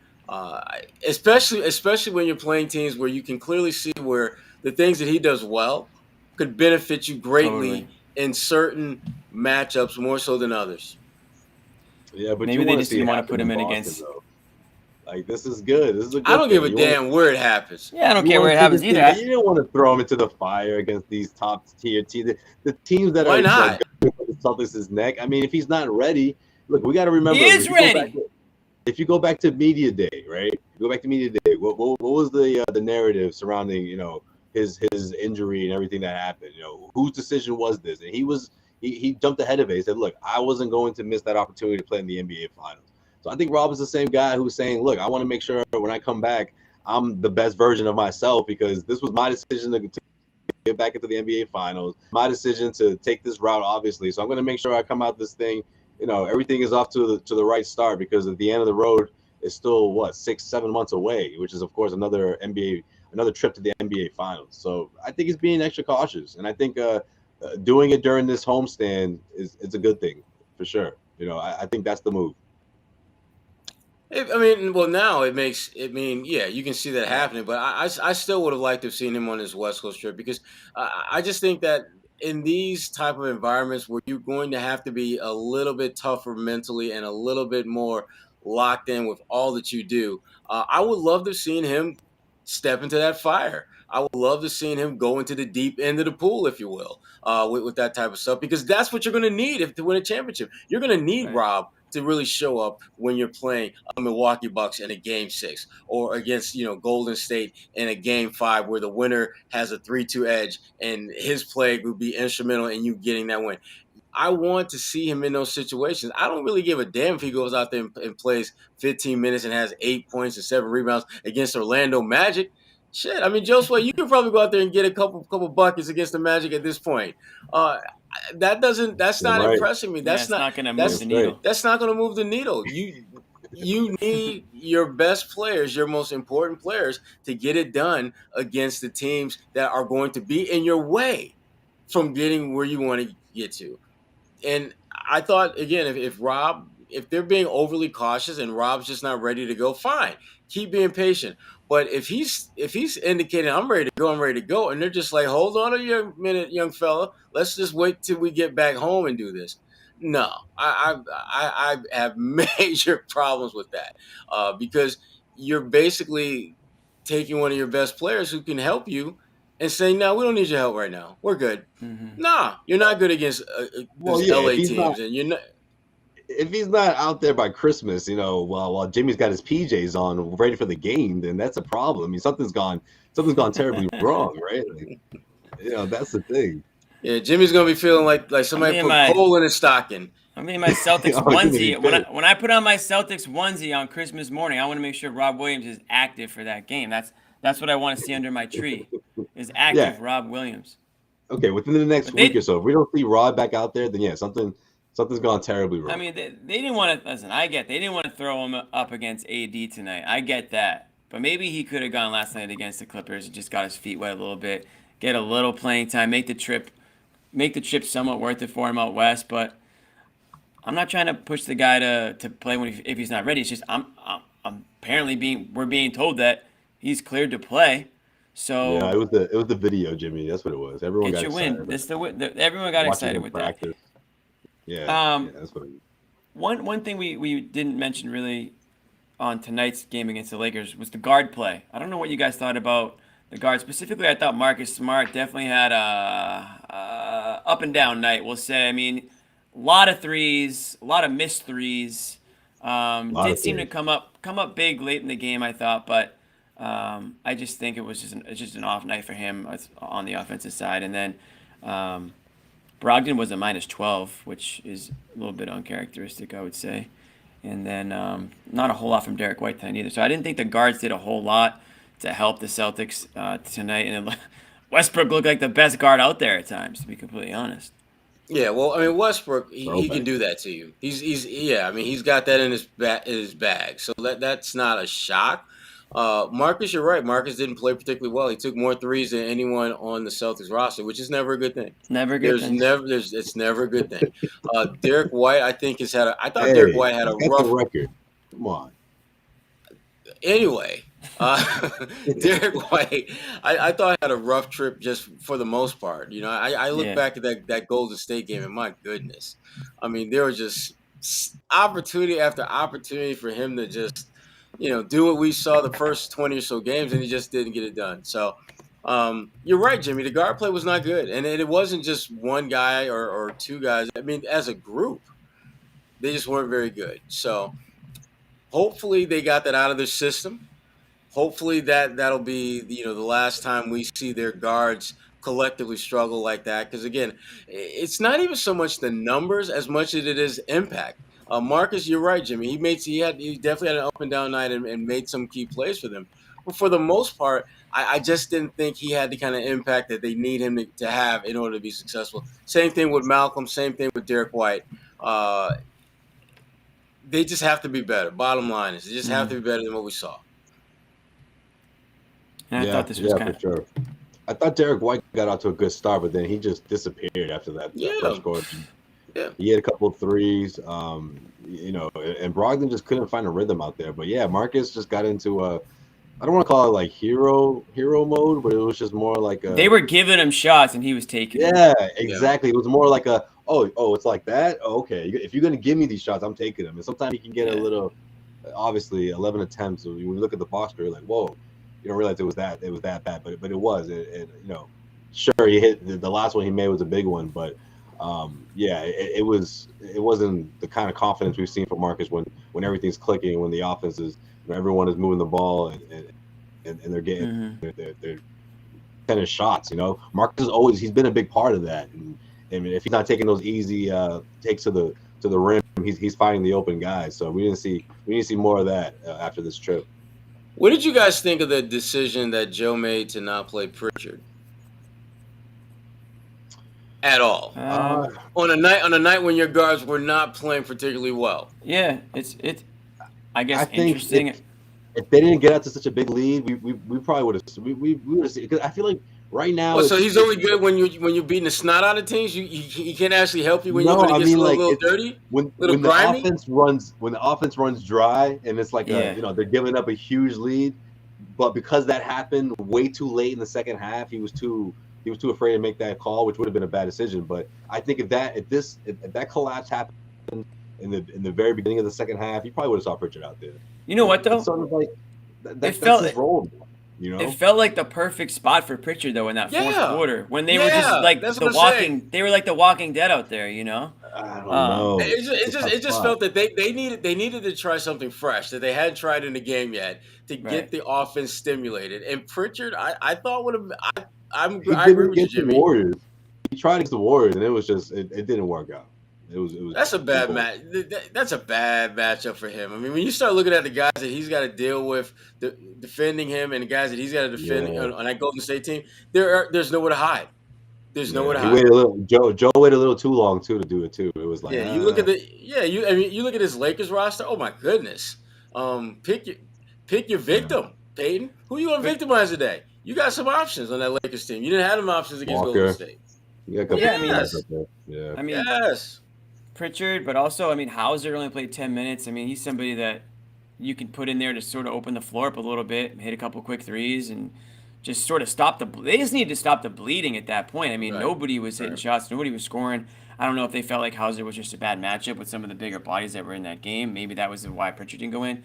Especially when you're playing teams where you can clearly see where the things that he does well could benefit you greatly Totally. in certain matchups more so than others. Yeah, but you Maybe they want to just see it didn't want to happen put in him in Boston, against. though. Like, this is good. This is a I good don't give thing. a damn where it happens. Yeah, I don't You care want where it to see happens this either. team. You didn't want to throw him into the fire against these top tier teams. The teams that Why are not? going for the Celtics' neck. I mean, if he's not ready, look, we got to He remember. is ready. If you go back to media day, right? You go back to media day. What was the narrative surrounding his injury and everything that happened? Whose decision was this? And he jumped ahead of it. He said, "Look, I wasn't going to miss that opportunity to play in the NBA Finals." So I think Rob is the same guy who's saying, "Look, I want to make sure when I come back, I'm the best version of myself because this was my decision to get back into the NBA Finals, my decision to take this route, obviously. So I'm going to make sure I come out this thing. Everything is off to the right start because at the end of the road is still 6-7 months away, which is of course another trip to the NBA Finals. So I think he's being extra cautious, and I think doing it during this homestand is a good thing for sure. I think that's the move. Now yeah, you can see that happening, but I still would have liked to have seen him on his West Coast trip because I just think that in these type of environments where you're going to have to be a little bit tougher mentally and a little bit more locked in with all that you do, I would love to have seen him step into that fire. I would love to have seen him go into the deep end of the pool, if you will, with that type of stuff, because that's what you're going to need to win a championship. You're going to need Right. Rob to really show up when you're playing Milwaukee Bucks in a game 6 or against Golden State in a game 5 where the winner has a 3-2 edge and his play would be instrumental in you getting that win. I want to see him in those situations. I don't really give a damn if he goes out there and plays 15 minutes and has 8 points and 7 rebounds against Orlando Magic. Shit, Josue, you could probably go out there and get a couple buckets against the Magic at this point. That's Damn not right. impressing me. Yeah, it's not going to move the needle. That's not going to move the needle. You need your best players, your most important players, to get it done against the teams that are going to be in your way from getting where you want to get to. And I thought, again, if they're being overly cautious and Rob's just not ready to go, fine, keep being patient. But if he's indicating I'm ready to go, and they're just like, hold on a minute, young fella, let's just wait till we get back home and do this. No, I have major problems with that because you're basically taking one of your best players who can help you and saying, no, we don't need your help right now. We're good. Mm-hmm. Nah, you're not good against these LA teams, and you're not. If he's not out there by Christmas, while Jimmy's got his PJs on, ready for the game, then that's a problem. I mean, something's gone terribly wrong, right? That's the thing. Yeah, Jimmy's gonna be feeling like somebody put coal in his stocking. I mean, my Celtics Oh, onesie. Jimmy, When I put on my Celtics onesie on Christmas morning, I want to make sure Rob Williams is active for that game. That's what I want to see under my tree, is active Rob Williams. Okay, within the next week or so, if we don't see Rob back out there, then yeah, something's gone terribly wrong. I mean, they didn't want to listen. They didn't want to throw him up against AD tonight. I get that, but maybe he could have gone last night against the Clippers and just got his feet wet a little bit, get a little playing time, make the trip somewhat worth it for him out west. But I'm not trying to push the guy to play if he's not ready. It's just I'm apparently we're being told that he's cleared to play. So yeah, it was the video, Jimmy. That's what it was. Everyone got excited. Everyone got excited with practice. that. Yeah, that's what it is. One thing we didn't mention really on tonight's game against the Lakers was the guard play. I don't know what you guys thought about the guard. Specifically, I thought Marcus Smart definitely had a up and down night, we'll say. I mean, a lot of threes, a lot of missed threes. Did seem to come up big late in the game, I thought, but I just think it was just an off night for him on the offensive side. And then Brogdon was a -12, which is a little bit uncharacteristic, I would say. And then not a whole lot from Derek White tonight either. So I didn't think the guards did a whole lot to help the Celtics tonight. And then Westbrook looked like the best guard out there at times, to be completely honest. Yeah, well, Westbrook, he can do that to you. He's got that in his bag. So that's not a shock. Marcus, you're right. Marcus didn't play particularly well. He took more threes than anyone on the Celtics roster, which is never a good thing. It's never a good thing. It's never a good thing. Derek White, I think, Derek White had a rough record. Come on. Anyway, Derek White, I thought had a rough trip just for the most part. I look back at that Golden State game, and my goodness, I mean, there was just opportunity after opportunity for him to just, do what we saw the first 20 or so games, and he just didn't get it done. So, you're right, Jimmy. The guard play was not good, and it wasn't just one guy or two guys. I mean, as a group, they just weren't very good. So, hopefully, they got that out of their system. Hopefully, that'll be the last time we see their guards collectively struggle like that. Because again, it's not even so much the numbers as much as it is impact. Marcus, you're right, Jimmy. He definitely had an up and down night and made some key plays for them. But for the most part, I just didn't think he had the kind of impact that they need him to have in order to be successful. Same thing with Malcolm. Same thing with Derek White. They just have to be better. Bottom line is, they just have to be better than what we saw. And I thought this was kind of. Sure. I thought Derek White got out to a good start, but then he just disappeared after that first quarter. Yeah. He had a couple of threes, and Brogdon just couldn't find a rhythm out there. But yeah, Marcus just got into I don't want to call it like hero mode, but it was just more like they were giving him shots and he was taking them. Yeah, exactly. It was more like it's like that. Oh, okay. If you're gonna give me these shots, I'm taking them. And sometimes you can get a little, obviously 11 attempts. So when you look at the box score, you're like, whoa, you don't realize it was that bad, but it was. Sure, he hit the last one he made was a big one, but it wasn't the kind of confidence we've seen from Marcus when everything's clicking, when the offense is, everyone is moving the ball and they're getting their tennis shots. Marcus he's been a big part of that, and if he's not taking those easy takes to the rim, he's finding the open guys. So we didn't see more of that after this trip. What did you guys think of the decision that Joe made to not play Pritchard at all on a night when your guards were not playing particularly well? Yeah, it's I guess interesting. If they didn't get out to such a big lead, we probably would have. We would have seen, because I feel like right now. So he's only good when you're beating the snot out of teams. He can't actually help you when it gets a little dirty. When the offense runs dry and it's like they're giving up a huge lead, but because that happened way too late in the second half, he was too afraid to make that call, which would have been a bad decision. But I think if that collapse happened in the very beginning of the second half, he probably would have saw Pritchard out there. You know what though? It's sort of like that's his role. It felt like the perfect spot for Pritchard though in that fourth quarter when they were just like they were like the Walking Dead out there. I don't know. It just felt that they needed to try something fresh that they hadn't tried in the game yet to get the offense stimulated. And Pritchard, I thought would have. I agree with you, Jimmy. Warriors. He tried against the Warriors, and it was just it didn't work out. It was. That's a bad match. That's a bad matchup for him. I mean, when you start looking at the guys that he's got to deal with defending him, and the guys that he's got to defend on that Golden State team, there's nowhere to hide. There's nowhere to hide. Waited a little. Joe waited a little too long to do it too. It was like you look at you look at his Lakers roster. Oh my goodness. Pick your victim, Payton. Who you gonna victimize today? You got some options on that Lakers team. You didn't have them options against Golden State. Yes. Pritchard, but also, Hauser only played 10 minutes. He's somebody that you can put in there to sort of open the floor up a little bit, hit a couple quick threes, and just sort of stop they just needed to stop the bleeding at that point. Nobody was hitting shots. Nobody was scoring. I don't know if they felt like Hauser was just a bad matchup with some of the bigger bodies that were in that game. Maybe that was why Pritchard didn't go in.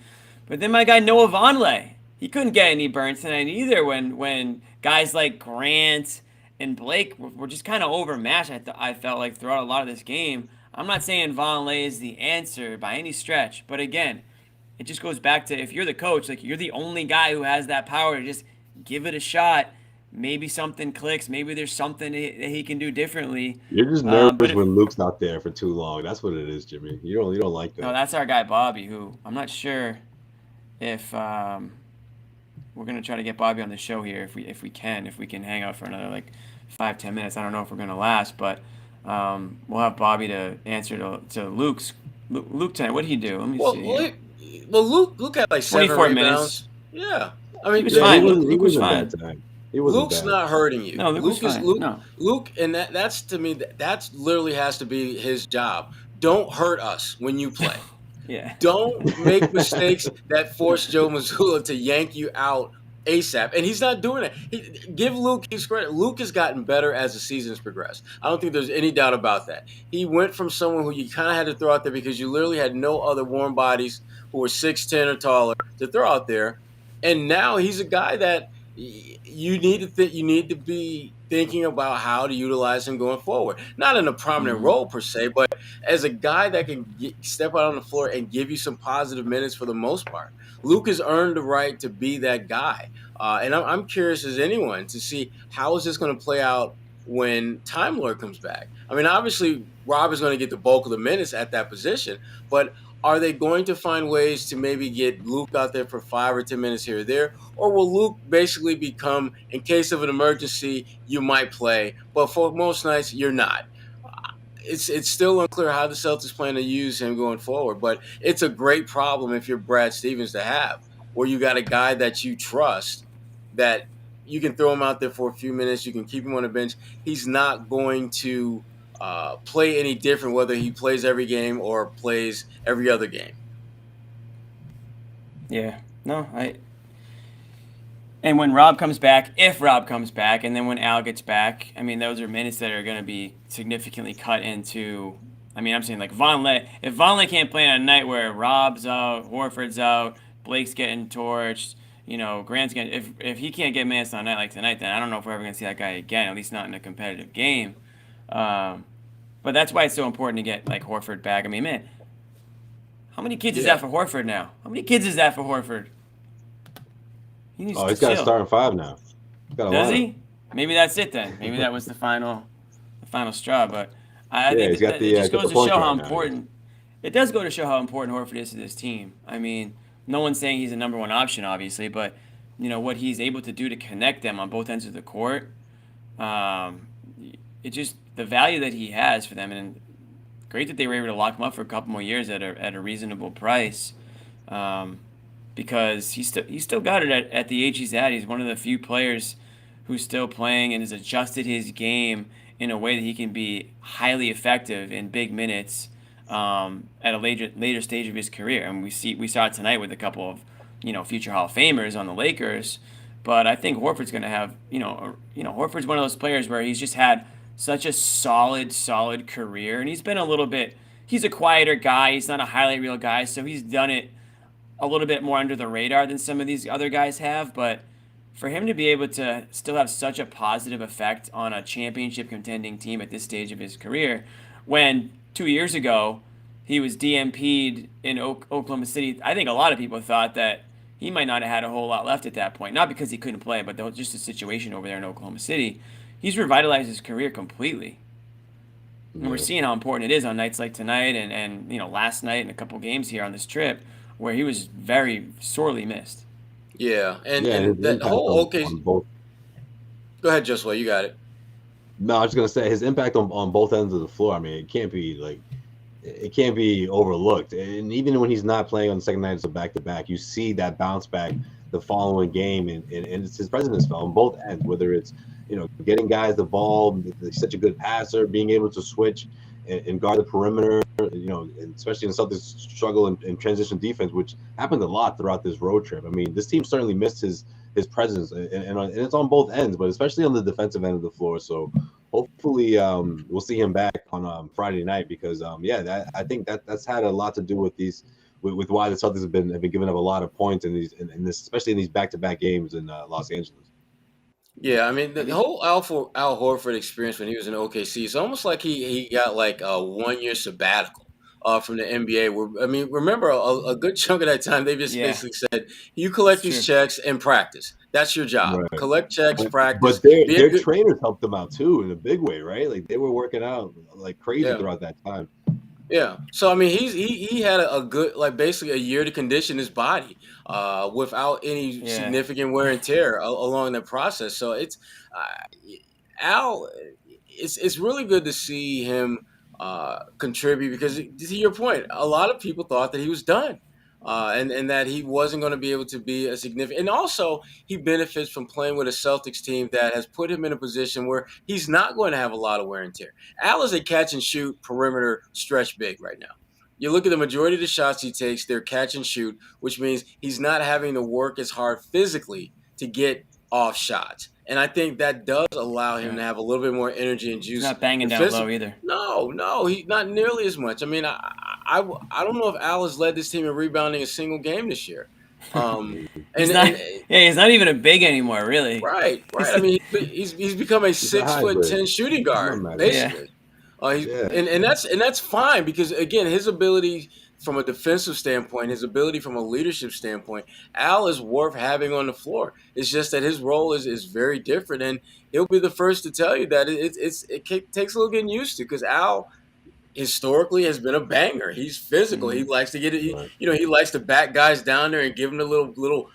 But then my guy Noah Vonleh, he couldn't get any burns tonight either when guys like Grant and Blake were just kind of overmatched, I felt like, throughout a lot of this game. I'm not saying Vonleh is the answer by any stretch, but again, it just goes back to if you're the coach, like you're the only guy who has that power to just give it a shot. Maybe something clicks. Maybe there's something that he can do differently. You're just nervous when Luke's not there for too long. That's what it is, Jimmy. You don't like that. No, that's our guy Bobby, who I'm not sure if we're gonna try to get Bobby on the show here if we can hang out for another like 5-10 minutes. I don't know if we're gonna last, but we'll have Bobby to answer to Luke tonight. What did he do? Let me see. Luke had like 24 minutes. Yeah, he was fine. Luke was fine. Luke's not hurting you. No, Luke is fine. Luke, and that's to me. That's literally has to be his job. Don't hurt us when you play. Yeah. Don't make mistakes that force Joe Mazzulla to yank you out ASAP. And he's not doing it. Give Luke his credit. Luke has gotten better as the season's progressed. I don't think there's any doubt about that. He went from someone who you kind of had to throw out there because you literally had no other warm bodies who were 6'10" or taller to throw out there. And now he's a guy that you need to be thinking about how to utilize him going forward. Not in a prominent role per se, but as a guy that can step out on the floor and give you some positive minutes for the most part. Luke has earned the right to be that guy. And I'm curious as anyone to see how is this going to play out when Time Lord comes back. I mean, obviously, Rob is going to get the bulk of the minutes at that position, but are they going to find ways to maybe get Luke out there for 5 or 10 minutes here or there? Or will Luke basically become, in case of an emergency, you might play, but for most nights, you're not? It's still unclear how the Celtics plan to use him going forward, but it's a great problem if you're Brad Stevens to have, where you got a guy that you trust that you can throw him out there for a few minutes, you can keep him on the bench. He's not going to play any different whether he plays every game or plays every other game. Yeah. No, and when Rob comes back, if Rob comes back, and then when Al gets back, I mean, those are minutes that are going to be significantly cut into. I mean, I'm saying like Vonleh. If Vonleh can't play on a night where Rob's out, Horford's out, Blake's getting torched, Grant's getting. If he can't get minutes on a night like tonight, then I don't know if we're ever going to see that guy again. At least not in a competitive game. But that's why it's so important to get like Horford back. I mean, man, how many kids is that for Horford now? How many kids is that for Horford? He's got to start in 5 now. Does he? Maybe that's it then. Maybe that was the final straw. But I think it just goes to show how important. It does go to show how important Horford is to this team. I mean, no one's saying he's a number one option, obviously, but what he's able to do to connect them on both ends of the court. It just the value that he has for them, and great that they were able to lock him up for a couple more years at a reasonable price. Because he's still got it at the age he's at. He's one of the few players who's still playing and has adjusted his game in a way that he can be highly effective in big minutes at a later stage of his career. And we saw it tonight with a couple of future Hall of Famers on the Lakers. But I think Horford's going to have Horford's one of those players where he's just had such a solid career, and he's been he's a quieter guy. He's not a highlight reel guy, so he's done it a little bit more under the radar than some of these other guys have, but for him to be able to still have such a positive effect on a championship contending team at this stage of his career, when 2 years ago he was DNP'd in Oklahoma City, I think a lot of people thought that he might not have had a whole lot left at that point. Not because he couldn't play, but just the situation over there in Oklahoma City. He's revitalized his career completely. And we're seeing how important it is on nights like tonight and last night and a couple games here on this trip, where he was very sorely missed. Yeah, and that whole Go ahead, Josue, you got it. No, I was going to say his impact on both ends of the floor. I mean, it can't be overlooked. And even when he's not playing on the second night, it's a back-to-back. You see that bounce back the following game, and it's his presence on both ends. Whether it's getting guys the ball, he's such a good passer, being able to switch and guard the perimeter, and especially in the Celtics struggle in transition defense, which happened a lot throughout this road trip. I mean, this team certainly missed his presence, and it's on both ends, but especially on the defensive end of the floor. So hopefully we'll see him back on Friday night, because I think that's had a lot to do with with why the Celtics have been giving up a lot of points in this, especially in these back-to-back games in Los Angeles. Yeah, I mean, the whole Al Horford experience when he was in OKC, it's almost like he got like a 1-year sabbatical from the NBA. Remember a good chunk of that time, they just basically said, you collect these checks and practice. That's your job. Right. Collect checks, practice. But their trainers helped them out too in a big way, right? Like they were working out like crazy throughout that time. Yeah. So, I mean, he had a good, like basically a year to condition his body without any significant wear and tear along the process. So it's Al, it's really good to see him contribute, because to your point, a lot of people thought that he was done. And that he wasn't going to be able to be a significant. And also, he benefits from playing with a Celtics team that has put him in a position where he's not going to have a lot of wear and tear. Al is a catch-and-shoot perimeter stretch big right now. You look at the majority of the shots he takes, they're catch and shoot, which means he's not having to work as hard physically to get off shots. And I think that does allow him to have a little bit more energy and He's juice. not banging down low either. No, he's not nearly as much. I mean, I don't know if Al has led this team in rebounding a single game this year. He's not even a big anymore, really. Right. I mean, he's become a 6'10" shooting guard, basically. And that's fine because again, his ability from a defensive standpoint, his ability from a leadership standpoint, Al is worth having on the floor. It's just that his role is very different, and he'll be the first to tell you that it takes a little getting used to because Al historically has been a banger. He's physical. He likes to get it. He likes to back guys down there and give them a little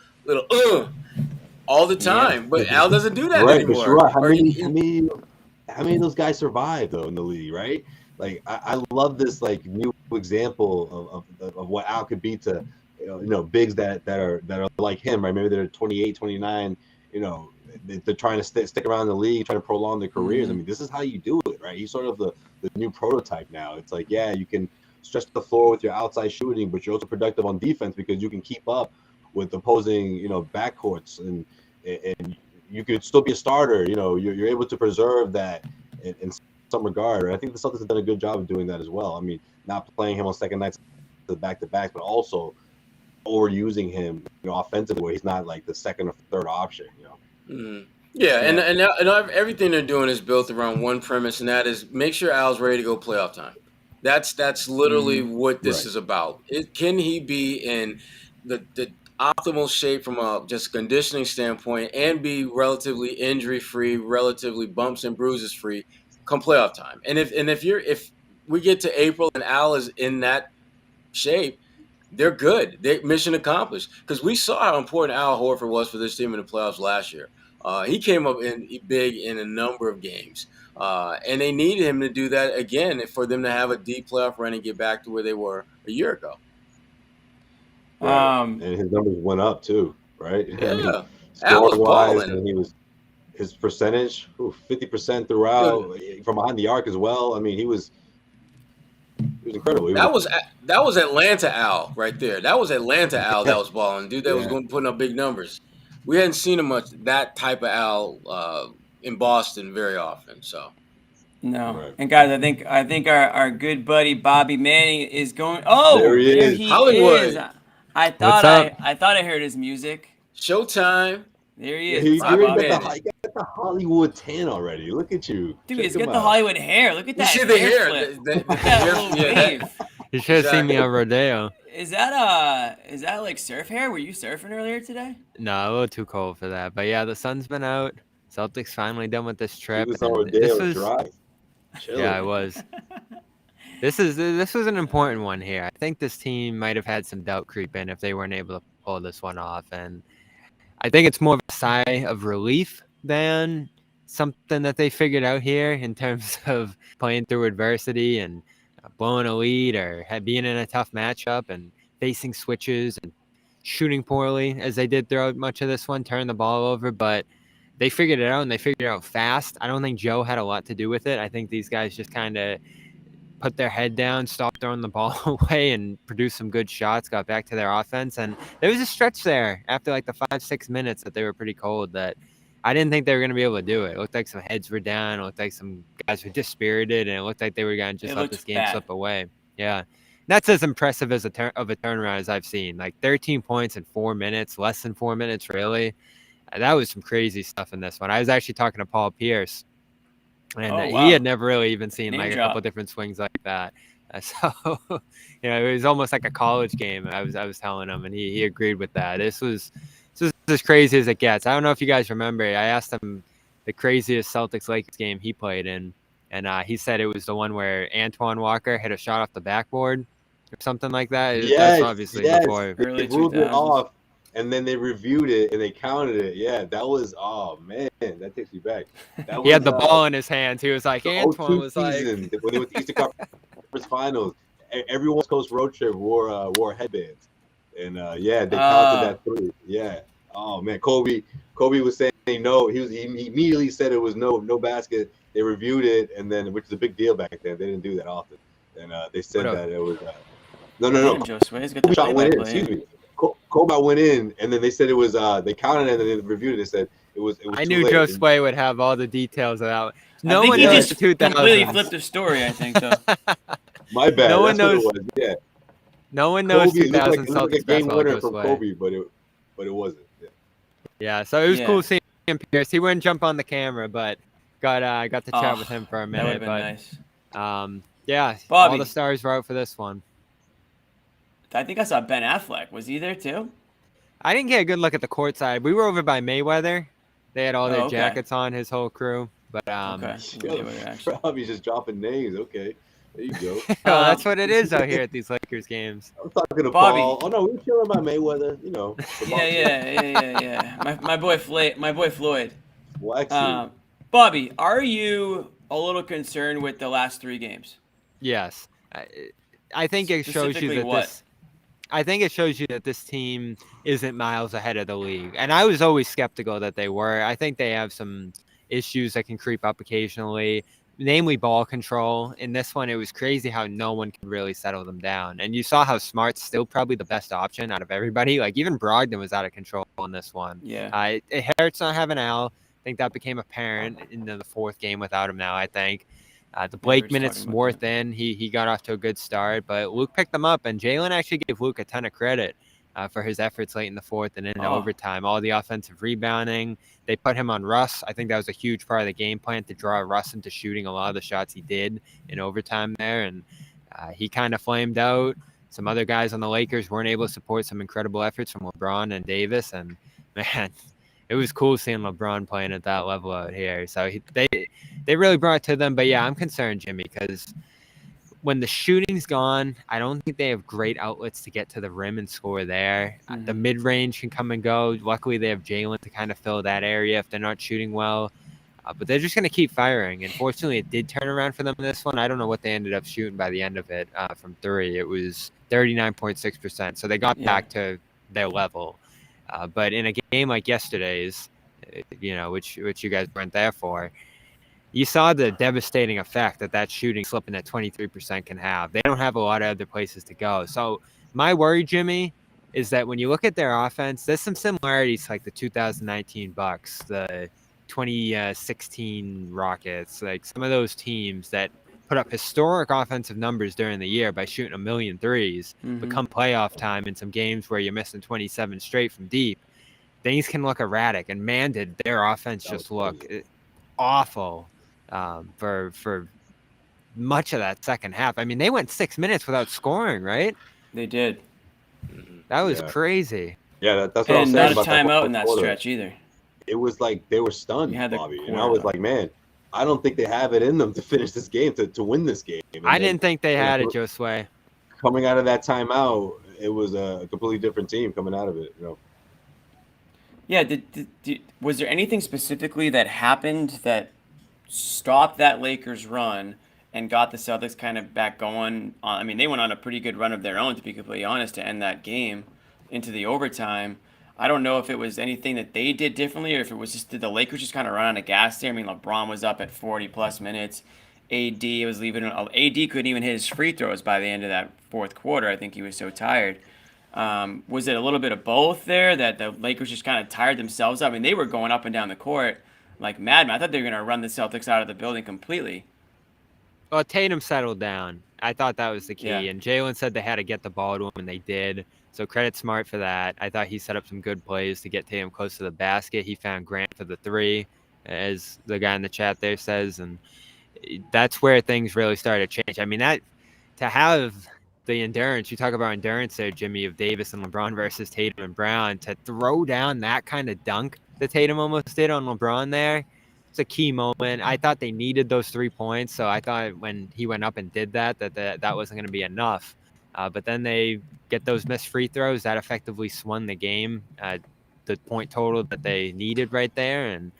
all the time. But Al doesn't do that anymore. Sure. How many of those guys survive though in the league, right? Like I love this like new example of what Al could be to bigs that are like him, right? Maybe they're 28, 29, they're trying to stick around the league, trying to prolong their careers. I mean, this is how you do it, right? He's sort of the new prototype now. It's like, yeah, you can stretch the floor with your outside shooting, but you're also productive on defense because you can keep up with opposing, backcourts, and you could still be a starter. You're able to preserve that in some regard. And I think the Celtics have done a good job of doing that as well. I mean, not playing him on second nights the back-to-backs, but also overusing him, offensively, where he's not like the second or third option. Yeah, and everything they're doing is built around one premise, and that is make sure Al's ready to go playoff time. That's literally what this is about. Can he be in the optimal shape from a just conditioning standpoint and be relatively injury-free, relatively bumps and bruises free come playoff time? And if we get to April and Al is in that shape, they're good. They're mission accomplished. Because we saw how important Al Horford was for this team in the playoffs last year. He came up big in a number of games. And they needed him to do that again for them to have a deep playoff run and get back to where they were a year ago. Right. And his numbers went up too, right? Yeah. I mean, Al was score-wise, balling. and his percentage, 50% throughout, from behind the arc as well. I mean, he was incredible. That was Atlanta Al right there. That was Atlanta Al that was balling. Dude that was putting up big numbers. We hadn't seen him much that type of Al in Boston very often. So no. Right. And guys, I think our good buddy Bobby Manning is going. Oh, there he Hollywood. Is. I thought I heard his music. Showtime. There he is. He got the Hollywood tan already. Look at you, dude. He's got the Hollywood hair. Look at that. You see the hair. That little wave. You should have seen me on Rodeo. Is that like surf hair? Were you surfing earlier today? No, a little too cold for that. But yeah, the sun's been out. Celtics finally done with this trip. This was dry. Yeah, it was. This was an important one here. I think this team might have had some doubt creep in if they weren't able to pull this one off, and I think it's more of a sigh of relief than something that they figured out here in terms of playing through adversity and blowing a lead or being in a tough matchup and facing switches and shooting poorly as they did throughout much of this one, turn the ball over. But they figured it out, and they figured it out fast. I don't think Joe had a lot to do with it. I think these guys just kind of put their head down, stopped throwing the ball away, and produced some good shots, got back to their offense. And there was a stretch there after like the 5-6 minutes that they were pretty cold that I didn't think they were going to be able to do it. It looked like some heads were down. It looked like some guys were dispirited, and it looked like they were going to just let this game slip away. Yeah. That's as impressive as a turnaround as I've seen. Like 13 points in 4 minutes, less than 4 minutes, really. That was some crazy stuff in this one. I was actually talking to Paul Pierce, and he had never really even seen a couple different swings like that. So, it was almost like a college game. I was telling him, and he agreed with that. This was as crazy as it gets. I don't know if you guys remember. I asked him the craziest Celtics-Lakers game he played in, and he said it was the one where Antoine Walker hit a shot off the backboard or something like that. That's obviously before early 2000s. They ruled it off, and then they reviewed it and they counted it. Yeah, that was that takes me back. He had the ball in his hands. He was like, Antoine was like, when they went to Eastern Conference Finals, every West Coast road trip wore headbands, and they counted that through. Yeah. Oh man, Kobe was saying no. He immediately said it was no basket. They reviewed it, and then, which is a big deal back then. They didn't do that often, and they said that it was. No. Damn, Josue's got the Kobe shot went in. play-by-play. Excuse me. Kobe went in, and then they said it was. They counted it, and then they reviewed it. They said it was. I too knew late. Josue would have all the details of that. No I think one he knows just the completely 2000s. flipped the story, I think, though. My bad. No one That's what knows. it was. Yeah. No one knows Kobe 2000 looked like a Celtics game basketball. winner from Josue. Kobe, but it wasn't. Yeah. Yeah, so it was Yeah. cool seeing Pierce. He wouldn't jump on the camera, but got to chat Oh, with him for a That would have minute. been But nice. yeah, Bobby. all the stars were out for this one. I think I saw Ben Affleck. Was he there too? I didn't get a good look at the court side. We were over by Mayweather. They had all their okay. jackets on, his whole crew. But Okay. Mayweather, actually. Robbie's just dropping names. Okay, there you go. that's what it is out here at these Lakers games. I'm talking to Bobby. Paul. Oh no, we're chilling by Mayweather. You know. Yeah. My boy Floyd. Well, actually, Bobby, are you a little concerned with the last 3 games? Yes, I think it shows you Specifically that what? this. I think it shows you that this team isn't miles ahead of the league, and I was always skeptical that they were. I think they have some issues that can creep up occasionally, namely ball control. In this one, it was crazy how no one could really settle them down, and you saw how Smart's still probably the best option out of everybody. Like even Brogdon was out of control in this one. Yeah. It hurts not having Al. I think that became apparent in the 4th game without him now, I think. The Blake just minutes talking about worth that. in. He got off to a good start, but Luke picked them up, and Jaylen actually gave Luke a ton of credit for his efforts late in the 4th and into overtime. All the offensive rebounding. They put him on Russ. I think that was a huge part of the game plan to draw Russ into shooting a lot of the shots he did in overtime there, and he kind of flamed out. Some other guys on the Lakers weren't able to support some incredible efforts from LeBron and Davis, and man, it was cool seeing LeBron playing at that level out here. So they really brought it to them. But yeah, I'm concerned, Jimmy, because when the shooting's gone, I don't think they have great outlets to get to the rim and score there. The mid-range can come and go. Luckily, they have Jaylen to kind of fill that area if they're not shooting well. But they're just going to keep firing. And fortunately, it did turn around for them in this one. I don't know what they ended up shooting by the end of it from 3. It was 39.6%. So they got back to their level. But in a game like yesterday's, which you guys weren't there for, you saw the devastating effect that shooting slipping at 23% can have. They don't have a lot of other places to go. So my worry, Jimmy, is that when you look at their offense, there's some similarities like the 2019 Bucks, the 2016 Rockets, like some of those teams that put up historic offensive numbers during the year by shooting 1 million threes, but come playoff time in some games where you're missing 27 straight from deep, things can look erratic. And man, did their offense just look awful for much of that second half. I mean, they went 6 minutes without scoring, right? They did. That was crazy. Yeah, that's what I was And saying not a about that timeout fourth in that quarter. stretch either. It was like they were stunned, You had the Bobby. And quarter, I was though. like, man, I don't think they have it in them to finish this game, to win this game. And I then, didn't think they had it, Josue. coming out of that timeout, it was a completely different team coming out of it. Yeah, was there anything specifically that happened that stopped that Lakers run and got the Celtics kind of back going? I mean, they went on a pretty good run of their own, to be completely honest, to end that game into the overtime. I don't know if it was anything that they did differently or if it was just did the Lakers just kind of run out of gas there. I mean, LeBron was up at 40-plus minutes. AD was leaving. AD couldn't even hit his free throws by the end of that 4th quarter. I think he was so tired. Was it a little bit of both there that the Lakers just kind of tired themselves up? I mean, they were going up and down the court like madmen. I thought they were going to run the Celtics out of the building completely. Well, Tatum settled down. I thought that was the key. Yeah. And Jaylen said they had to get the ball to him, and they did. So credit Smart for that. I thought he set up some good plays to get Tatum close to the basket. He found Grant for the 3, as the guy in the chat there says. And that's where things really started to change. I mean, that to have the endurance, you talk about endurance there, Jimmy, of Davis and LeBron versus Tatum and Brown, to throw down that kind of dunk that Tatum almost did on LeBron there. It's a key moment. I thought they needed those 3 points, so I thought when he went up and did that wasn't going to be enough. But then they get those missed free throws that effectively swung the game, the point total that they needed right there. And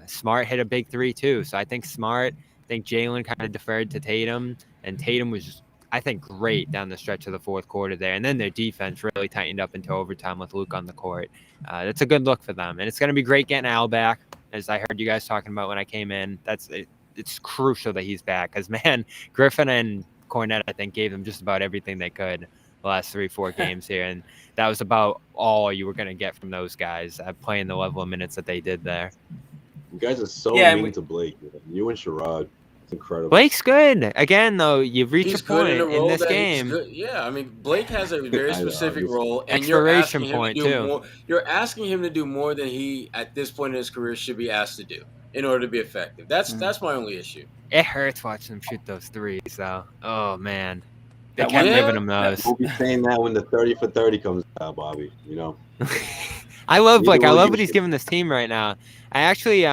Smart hit a big 3 too. So I think Jaylen kind of deferred to Tatum, and Tatum was, I think, great down the stretch of the 4th quarter there. And then their defense really tightened up into overtime with Luke on the court. That's a good look for them. And it's going to be great getting Al back, as I heard you guys talking about when I came in. It's crucial that he's back because, man, Griffin and Kornet, I think, gave them just about everything they could the last 3-4 games here, and that was about all you were going to get from those guys playing the level of minutes that they did there. You guys are so mean to Blake. Man. You and Sherrod. It's incredible. Blake's good. Again, though, you've reached he's a point in this that game. He's good. Yeah, I mean, Blake has a very specific role, and Expiration you're asking point, him to do too. more. You're asking him to do more than he, at this point in his career, should be asked to do in order to be effective. That's my only issue. It hurts watching him shoot those threes, though. Oh, man. They kept giving him those. We'll be saying that when the 30 for 30 comes out, Bobby. You know. I love Blake. I love what he's giving this team right now. I actually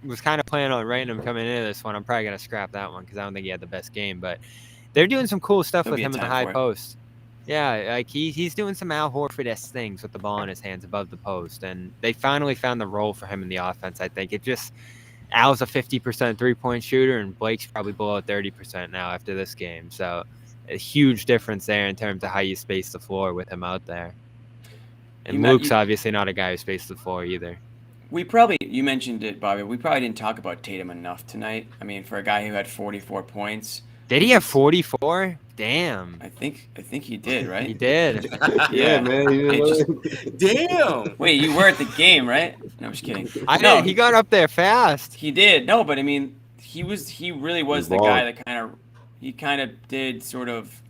was kind of planning on writing him coming into this one. I'm probably going to scrap that one because I don't think he had the best game. But they're doing some cool stuff with him in the high post. Yeah, like he's doing some Al Horford-esque things with the ball in his hands above the post. And they finally found the role for him in the offense, I think. Al's a 50% three-point shooter, and Blake's probably below 30% now after this game. So a huge difference there in terms of how you space the floor with him out there. And Luke's obviously not a guy who spaced the floor either. You mentioned it, Bobby. We probably didn't talk about Tatum enough tonight. I mean, for a guy who had 44 points. Did he have 44? Damn. I think he did, right? He did. Yeah, man. Damn. Wait, you were at the game, right? No, I'm just kidding. He got up there fast. He did. No, but I mean, he really was the guy that kind of did sort of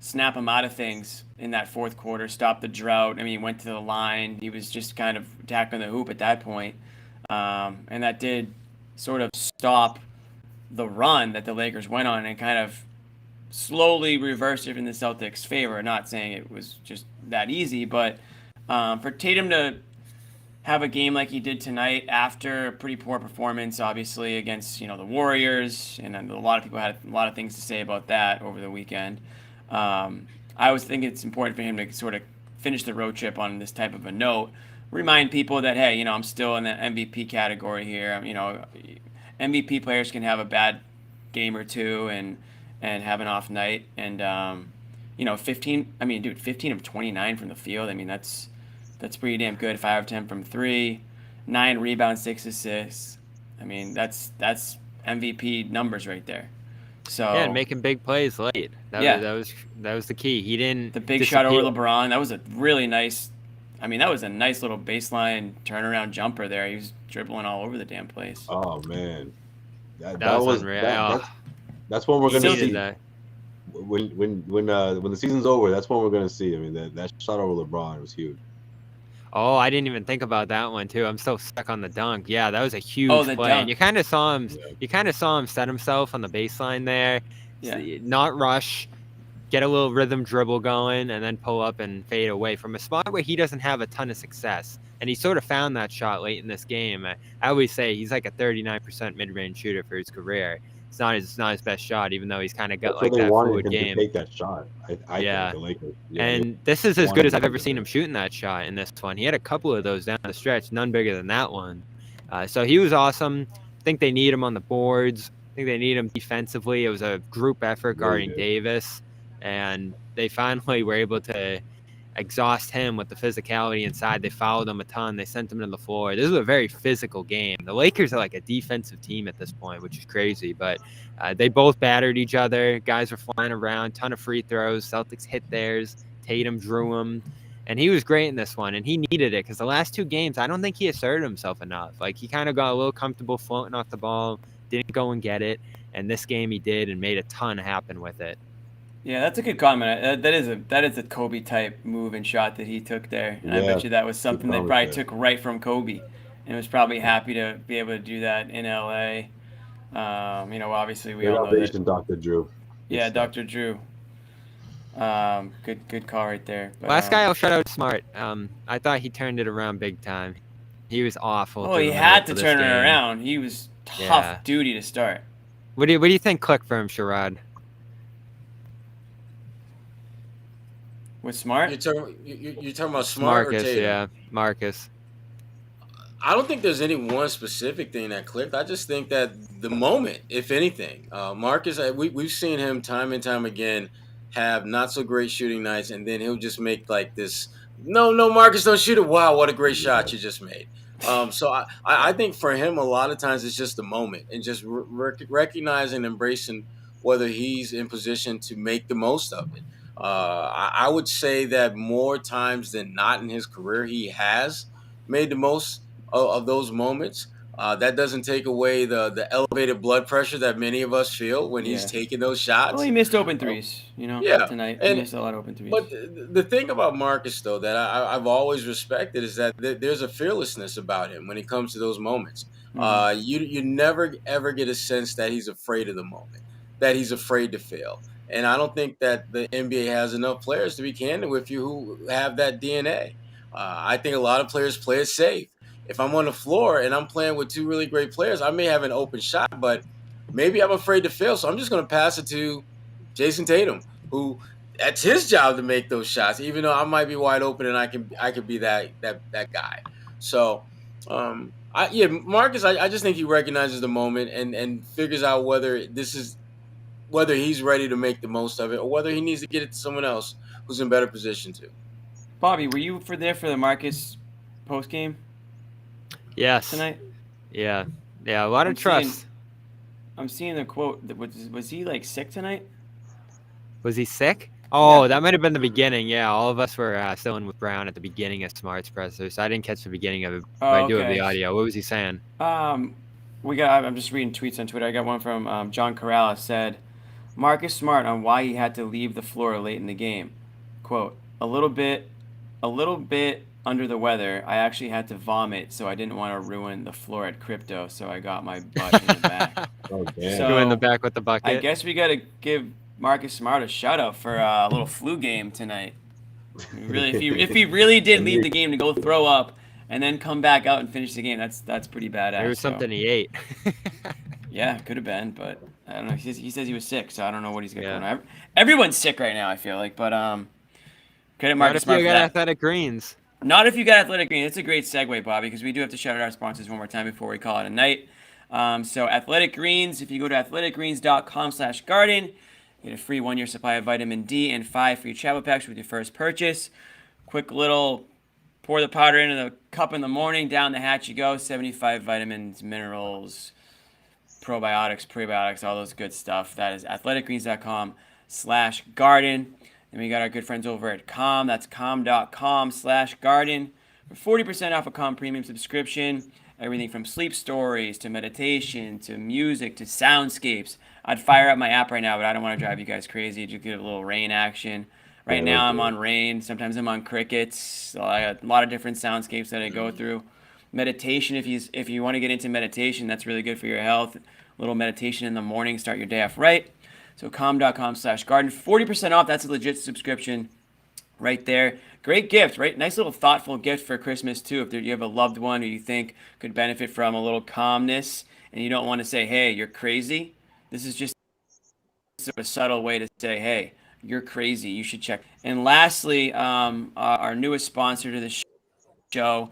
snap him out of things in that fourth quarter, stop the drought. I mean, he went to the line. He was just kind of attacking the hoop at that point. And that did sort of stop the run that the Lakers went on and kind of slowly reversed it in the Celtics' favor. Not saying it was just that easy, but for Tatum to have a game like he did tonight after a pretty poor performance, obviously, against the Warriors, and a lot of people had a lot of things to say about that over the weekend. I always think it's important for him to sort of finish the road trip on this type of a note. Remind people that, hey, I'm still in the MVP category here. MVP players can have a bad game or two and have an off night. And 15 of 29 from the field. I mean, that's pretty damn good. 5 of 10 from 3, 9 rebounds, 6 assists. I mean, that's MVP numbers right there. So yeah, making big plays late. That was the key. He didn't the big shot over LeBron. That was a really nice. I mean, that was a nice little baseline turnaround jumper there. He was dribbling all over the damn place. Oh man, that was unreal. That's when we're going to see that. When the season's over. That's when we're going to see. I mean, that shot over LeBron was huge. Oh, I didn't even think about that one too. I'm so stuck on the dunk. Yeah, that was a huge play. Dunk. And you kind of saw him. Yeah. You kind of saw him set himself on the baseline there. Yeah. Not rush, get a little rhythm dribble going, and then pull up and fade away from a spot where he doesn't have a ton of success. And he sort of found that shot late in this game. I always say he's like a 39% mid-range shooter for his career. It's not his best shot, even though he's kind of got like that fluid game. To take that shot. I think the Lakers. And this is as good as I've ever seen him shooting that shot in this one. He had a couple of those down the stretch, none bigger than that one. So he was awesome. I think they need him on the boards. I think they need him defensively. It was a group effort guarding Davis, and they finally were able to exhaust him with the physicality inside. They fouled him a ton. They sent him to the floor. This was a very physical game. The Lakers are like a defensive team at this point, which is crazy, but they both battered each other. Guys were flying around, ton of free throws. Celtics hit theirs. Tatum drew him, and he was great in this one, and he needed it because the last 2 games, I don't think he asserted himself enough. Like, he kind of got a little comfortable floating off the ball, didn't go and get it, and this game he did and made a ton happen with it. Yeah, that's a good comment. That is a Kobe type move and shot that he took there, and I bet you that was something they probably took right from Kobe, and was probably happy to be able to do that in LA. Obviously we all know that. Dr. Drew. Yeah, Dr. Drew. Good call right there. But, last guy I'll shout out Smart. I thought he turned it around big time. He was awful. Oh, he had to turn it around. He was tough duty to start. What do you think clicked for him, Sherrod? With Smart? You're talking about Smart Marcus, or Tatum? Yeah, Marcus. I don't think there's any one specific thing that clicked. I just think that the moment, if anything, Marcus, we've seen him time and time again have not so great shooting nights, and then he'll just make like this, no, Marcus, don't shoot it. Wow, what a great shot you just made. So I think for him, a lot of times it's just the moment and just recognizing and embracing whether he's in position to make the most of it. I would say that more times than not in his career, he has made the most of those moments. That doesn't take away the elevated blood pressure that many of us feel when he's Yeah. taking those Well, shots. he missed open threes, Yeah, tonight. He and missed a lot of open threes. but the thing about Marcus, though, that I've always respected is that there's a fearlessness about him when it comes to those moments. Mhm. You never ever get a sense that he's afraid of the moment, that he's afraid to fail. And I don't think that the NBA has enough players, to be candid with you, who have that DNA. I think a lot of players play it safe. If I'm on the floor and I'm playing with two really great players, I may have an open shot, but maybe I'm afraid to fail, so I'm just going to pass it to Jayson Tatum, who that's his job to make those shots, even though I might be wide open and I could be that guy. So Marcus, I just think he recognizes the moment and figures out whether he's ready to make the most of it or whether he needs to get it to someone else who's in better position to. Bobby, were you there for the Marcus post game Yes. tonight? Yeah. Yeah. A lot of trust. I'm seeing the quote. Was he like sick tonight? Was he sick? Oh, Yeah. that might have been the beginning. Yeah, all of us were still in with Brown at the beginning of Smart's presser, so I didn't catch the beginning of it. But I do have the audio. What was he saying? I'm just reading tweets on Twitter. I got one from John Corrales said, Marcus Smart on why he had to leave the floor late in the game. Quote, a little bit under the weather. I actually had to vomit, so I didn't want to ruin the floor at Crypto, so I got my butt in the back. Oh, damn. So Go in the back with the bucket. I guess we got to give Marcus Smart a shout out for a little flu game tonight. Really, if he really did leave the game to go throw up and then come back out and finish the game, that's pretty badass. There was something he ate. Yeah, could have been, but I don't know. He says he was sick, so I don't know what he's got going on. Everyone's sick right now, I feel like, but credit Marcus Smart for that. Athletic Greens. Not if you got Athletic Greens. It's a great segue, Bobby, because we do have to shout out our sponsors one more time before we call it a night. So Athletic Greens, if you go to athleticgreens.com/garden, get a free 1-year supply of vitamin D and 5 free travel packs with your first purchase. Quick little pour the powder into the cup in the morning, down the hatch you go. 75 vitamins, minerals, probiotics, prebiotics, all those good stuff. That is athleticgreens.com/garden. And we got our good friends over at Calm. That's calm.com/garden for 40% off a Calm premium subscription. Everything from sleep stories to meditation to music to soundscapes. I'd fire up my app right now, but I don't want to drive you guys crazy. Just get a little rain action. Right now I'm on rain. Sometimes I'm on crickets. I got a lot of different soundscapes that I go through. Meditation, if you want to get into meditation, that's really good for your health. A little meditation in the morning, start your day off right. So calm.com/garden, 40% off. That's a legit subscription right there. Great gift, right? Nice little thoughtful gift for Christmas too. If you have a loved one who you think could benefit from a little calmness and you don't want to say, hey, you're crazy. This is just a subtle way to say, hey, you're crazy. You should check. And lastly, our newest sponsor to the show,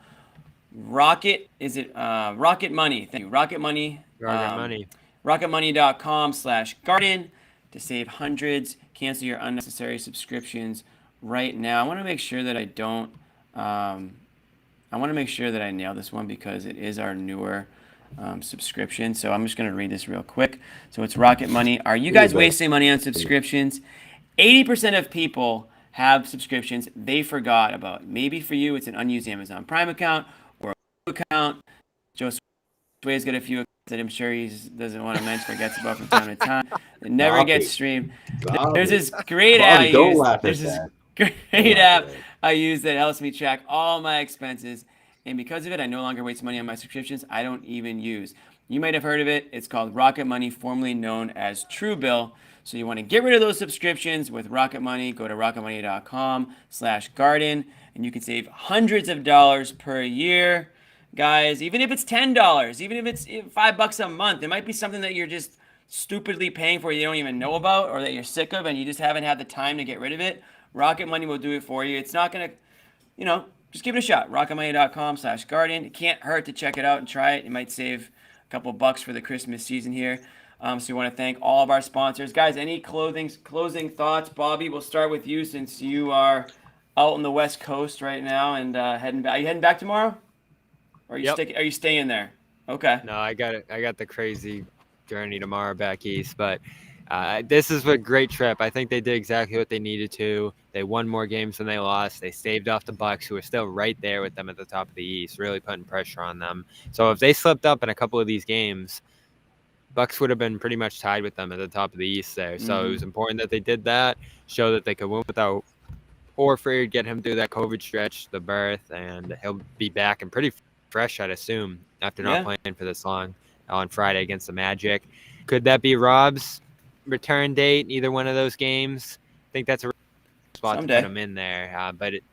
Rocket Money. Thank you. Rocket Money. Rocketmoney.com/garden to save hundreds. Cancel your unnecessary subscriptions right now. I want to make sure that I don't. I want to make sure that I nail this one because it is our newer subscription. So I'm just going to read this real quick. So it's Rocket Money. Are you guys wasting money on subscriptions? 80% of people have subscriptions they forgot about. Maybe for you, it's an unused Amazon Prime account or a account. Josue's got a few that I'm sure he doesn't want to mention, forgets about from time to time. It never gets streamed. There's this great app I use that helps me track all my expenses. And because of it, I no longer waste money on my subscriptions I don't even use. You might have heard of it. It's called Rocket Money, formerly known as Truebill. So you want to get rid of those subscriptions with Rocket Money. Go to rocketmoney.com/garden, and you can save hundreds of dollars per year. Guys, even if it's $10, even if it's $5 a month, it might be something that you're just stupidly paying for you don't even know about or that you're sick of and you just haven't had the time to get rid of it. Rocket Money will do it for you. It's not going to, just give it a shot. rocketmoney.com/garden. It can't hurt to check it out and try it. You might save a couple bucks for the Christmas season here. So we want to thank all of our sponsors. Guys, any closing thoughts? Bobby, we'll start with you since you are out on the West Coast right now and heading back. Are you heading back tomorrow? Or are you staying there? Okay. No, I got it. I got the crazy journey tomorrow back east, but This is a great trip. I think they did exactly what they needed to. They won more games than they lost. They staved off the Bucks, who are still right there with them at the top of the East, really putting pressure on them. So if they slipped up in a couple of these games, Bucks would have been pretty much tied with them at the top of the East there. So it was important that they did that, show that they could win without Horford, get him through that COVID stretch, the birth, and he'll be back and pretty fresh, I'd assume, after not playing for this long on Friday against the Magic. Could that be Rob's return date, either one of those games? I think that's a spot Someday to put him in there, but it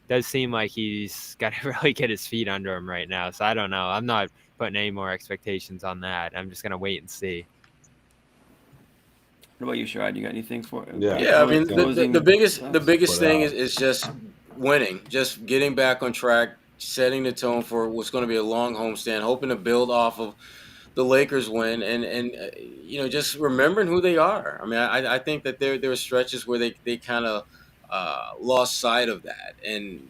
does seem like he's got to really get his feet under him right now. So I don't know. I'm not putting any more expectations on that. I'm just going to wait and see. What about you, Sherrod? You got anything for? Yeah. I mean, the biggest thing is just winning, just getting back on track, setting the tone for what's going to be a long homestand, hoping to build off of the Lakers win, and just remembering who they are. I mean, I think that there were stretches where they kind of lost sight of that, and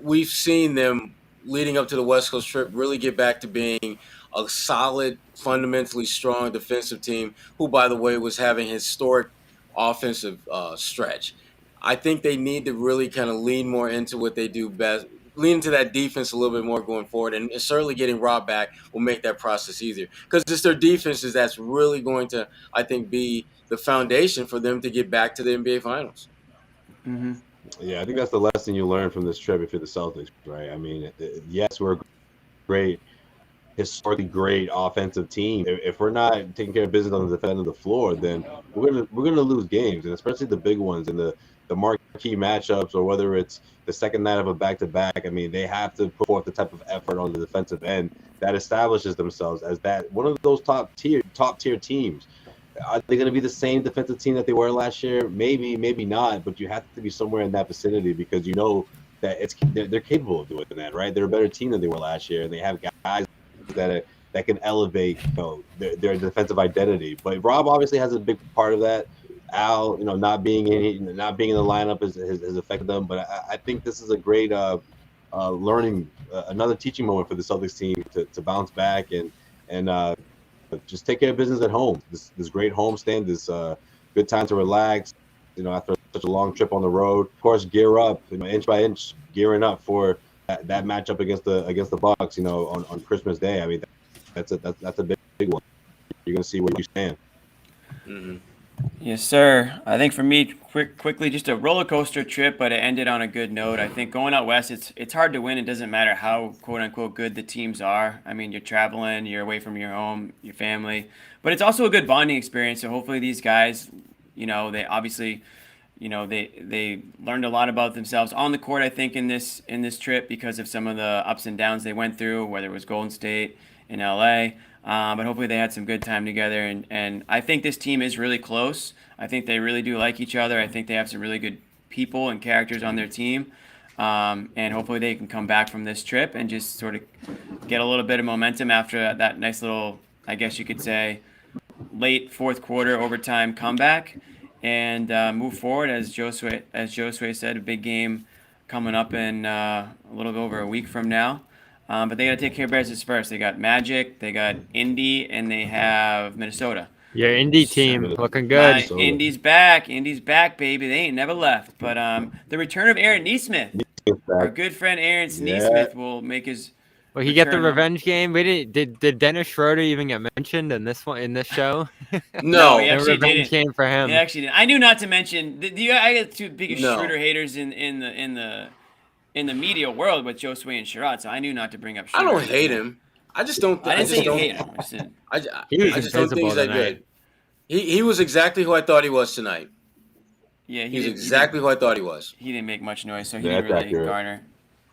we've seen them leading up to the West Coast trip really get back to being a solid, fundamentally strong defensive team, who, by the way, was having historic offensive stretch. I think they need to really kind of lean more into what they do best, lean into that defense a little bit more going forward, and certainly getting Rob back will make that process easier, because it's their defenses that's really going to, I think, be the foundation for them to get back to the NBA Finals. Mm-hmm. Yeah, I think that's the lesson you learn from this trip if you're the Celtics, right? I mean, yes, we're a great, historically great offensive team. If we're not taking care of business on the defensive the floor, then we're gonna lose games, and especially the big ones and the marquee matchups, or whether it's the second night of a back-to-back. I mean, they have to put forth the type of effort on the defensive end that establishes themselves as that one of those top tier teams. Are they going to be the same defensive team that they were last year? Maybe, maybe not. But you have to be somewhere in that vicinity, because you know that they're capable of doing that, right? They're a better team than they were last year, and they have guys that can elevate their defensive identity. But Rob obviously has a big part of that. Al, not being in the lineup has affected them. But I think this is a great learning, another teaching moment for the Celtics team to bounce back and just take care of business at home. This great homestand, this good time to relax, after such a long trip on the road. Of course, gear up, inch by inch, gearing up for that matchup against the Bucks, on Christmas Day. I mean, that's a big one. You're gonna see where you stand. Mm-hmm. Yes, sir. I think for me, quickly, just a roller coaster trip, but it ended on a good note. I think going out west, it's hard to win. It doesn't matter how quote unquote good the teams are. I mean, you're traveling, you're away from your home, your family, but it's also a good bonding experience. So hopefully these guys, they obviously, they learned a lot about themselves on the court. I think in this trip, because of some of the ups and downs they went through, whether it was Golden State in LA. But hopefully they had some good time together, and I think this team is really close. I think they really do like each other. I think they have some really good people and characters on their team, and hopefully they can come back from this trip and just sort of get a little bit of momentum after that nice little, I guess you could say, late fourth quarter overtime comeback, and move forward. As Josue said, a big game coming up in a little bit over a week from now. But they got to take care of business first. They got Magic, they got Indy, and they have Minnesota. Your Indy team looking good. Indy's back. Indy's back, baby. They ain't never left. But the return of Aaron Nesmith, our good friend Aaron Nesmith, will make his. Well, he get the revenge game. Did Dennis Schroeder even get mentioned in this show? No, he actually revenge didn't. game for him. He actually didn't. I knew not to mention. I got two biggest Schroeder haters in the media world with Josue and Sherrod, so I knew not to bring up Schroeder. I don't hate him. I just don't. I didn't say you hate him. I just don't think he's that good. He was exactly who I thought he was tonight. Yeah, he's exactly who I thought he was. He didn't make much noise, so he didn't really garner.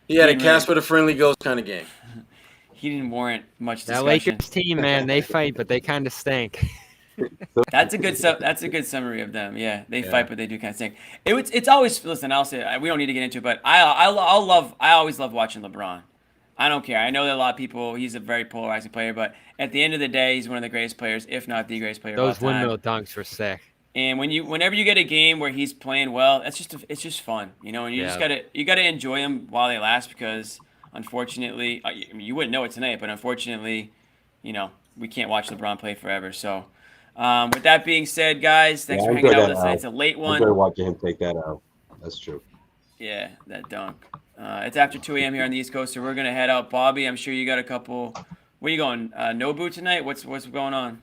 He had a Casper the Friendly Ghost kind of game. He didn't warrant much discussion. That Lakers team, man, they fight, but they kind of stink. That's a good summary of them. Yeah, they fight, but they do kind of stink. It's always, listen. I'll say we don't need to get into it, but I always love watching LeBron. I don't care. I know that a lot of people. He's a very polarizing player, but at the end of the day, he's one of the greatest players, if not the greatest player of all time. Those windmill dunks were sick. And whenever you get a game where he's playing well, it's just fun, and you just gotta enjoy them while they last, because unfortunately, you wouldn't know it tonight, but unfortunately, we can't watch LeBron play forever. So With that being said, guys, thanks Yeah, for I hanging enjoyed out with that us today. out. It's a late I enjoyed one. watching him take that out. That's true. Yeah, that dunk. It's after 2 a.m. here on the East Coast, so we're gonna head out. Bobby, I'm sure you got a couple. Where you going? Nobu tonight? What's going on?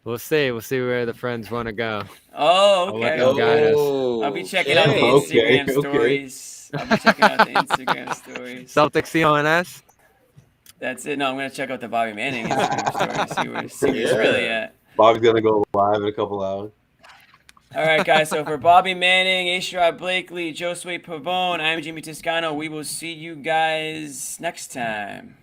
We'll see. We'll see where the friends want to go. Oh, I'll let okay. them guide us. I'll be checking out the Okay, Instagram okay. stories. I'll be checking out the Instagram stories. Celtics CONS. That's it. No, I'm gonna check out the Bobby Manning Instagram story. See where he's really at. Bobby's gonna go live in a couple hours. All right, guys. So for Bobby Manning, Sherrod Blakely, Josue Pavon, I'm Jimmy Toscano. We will see you guys next time.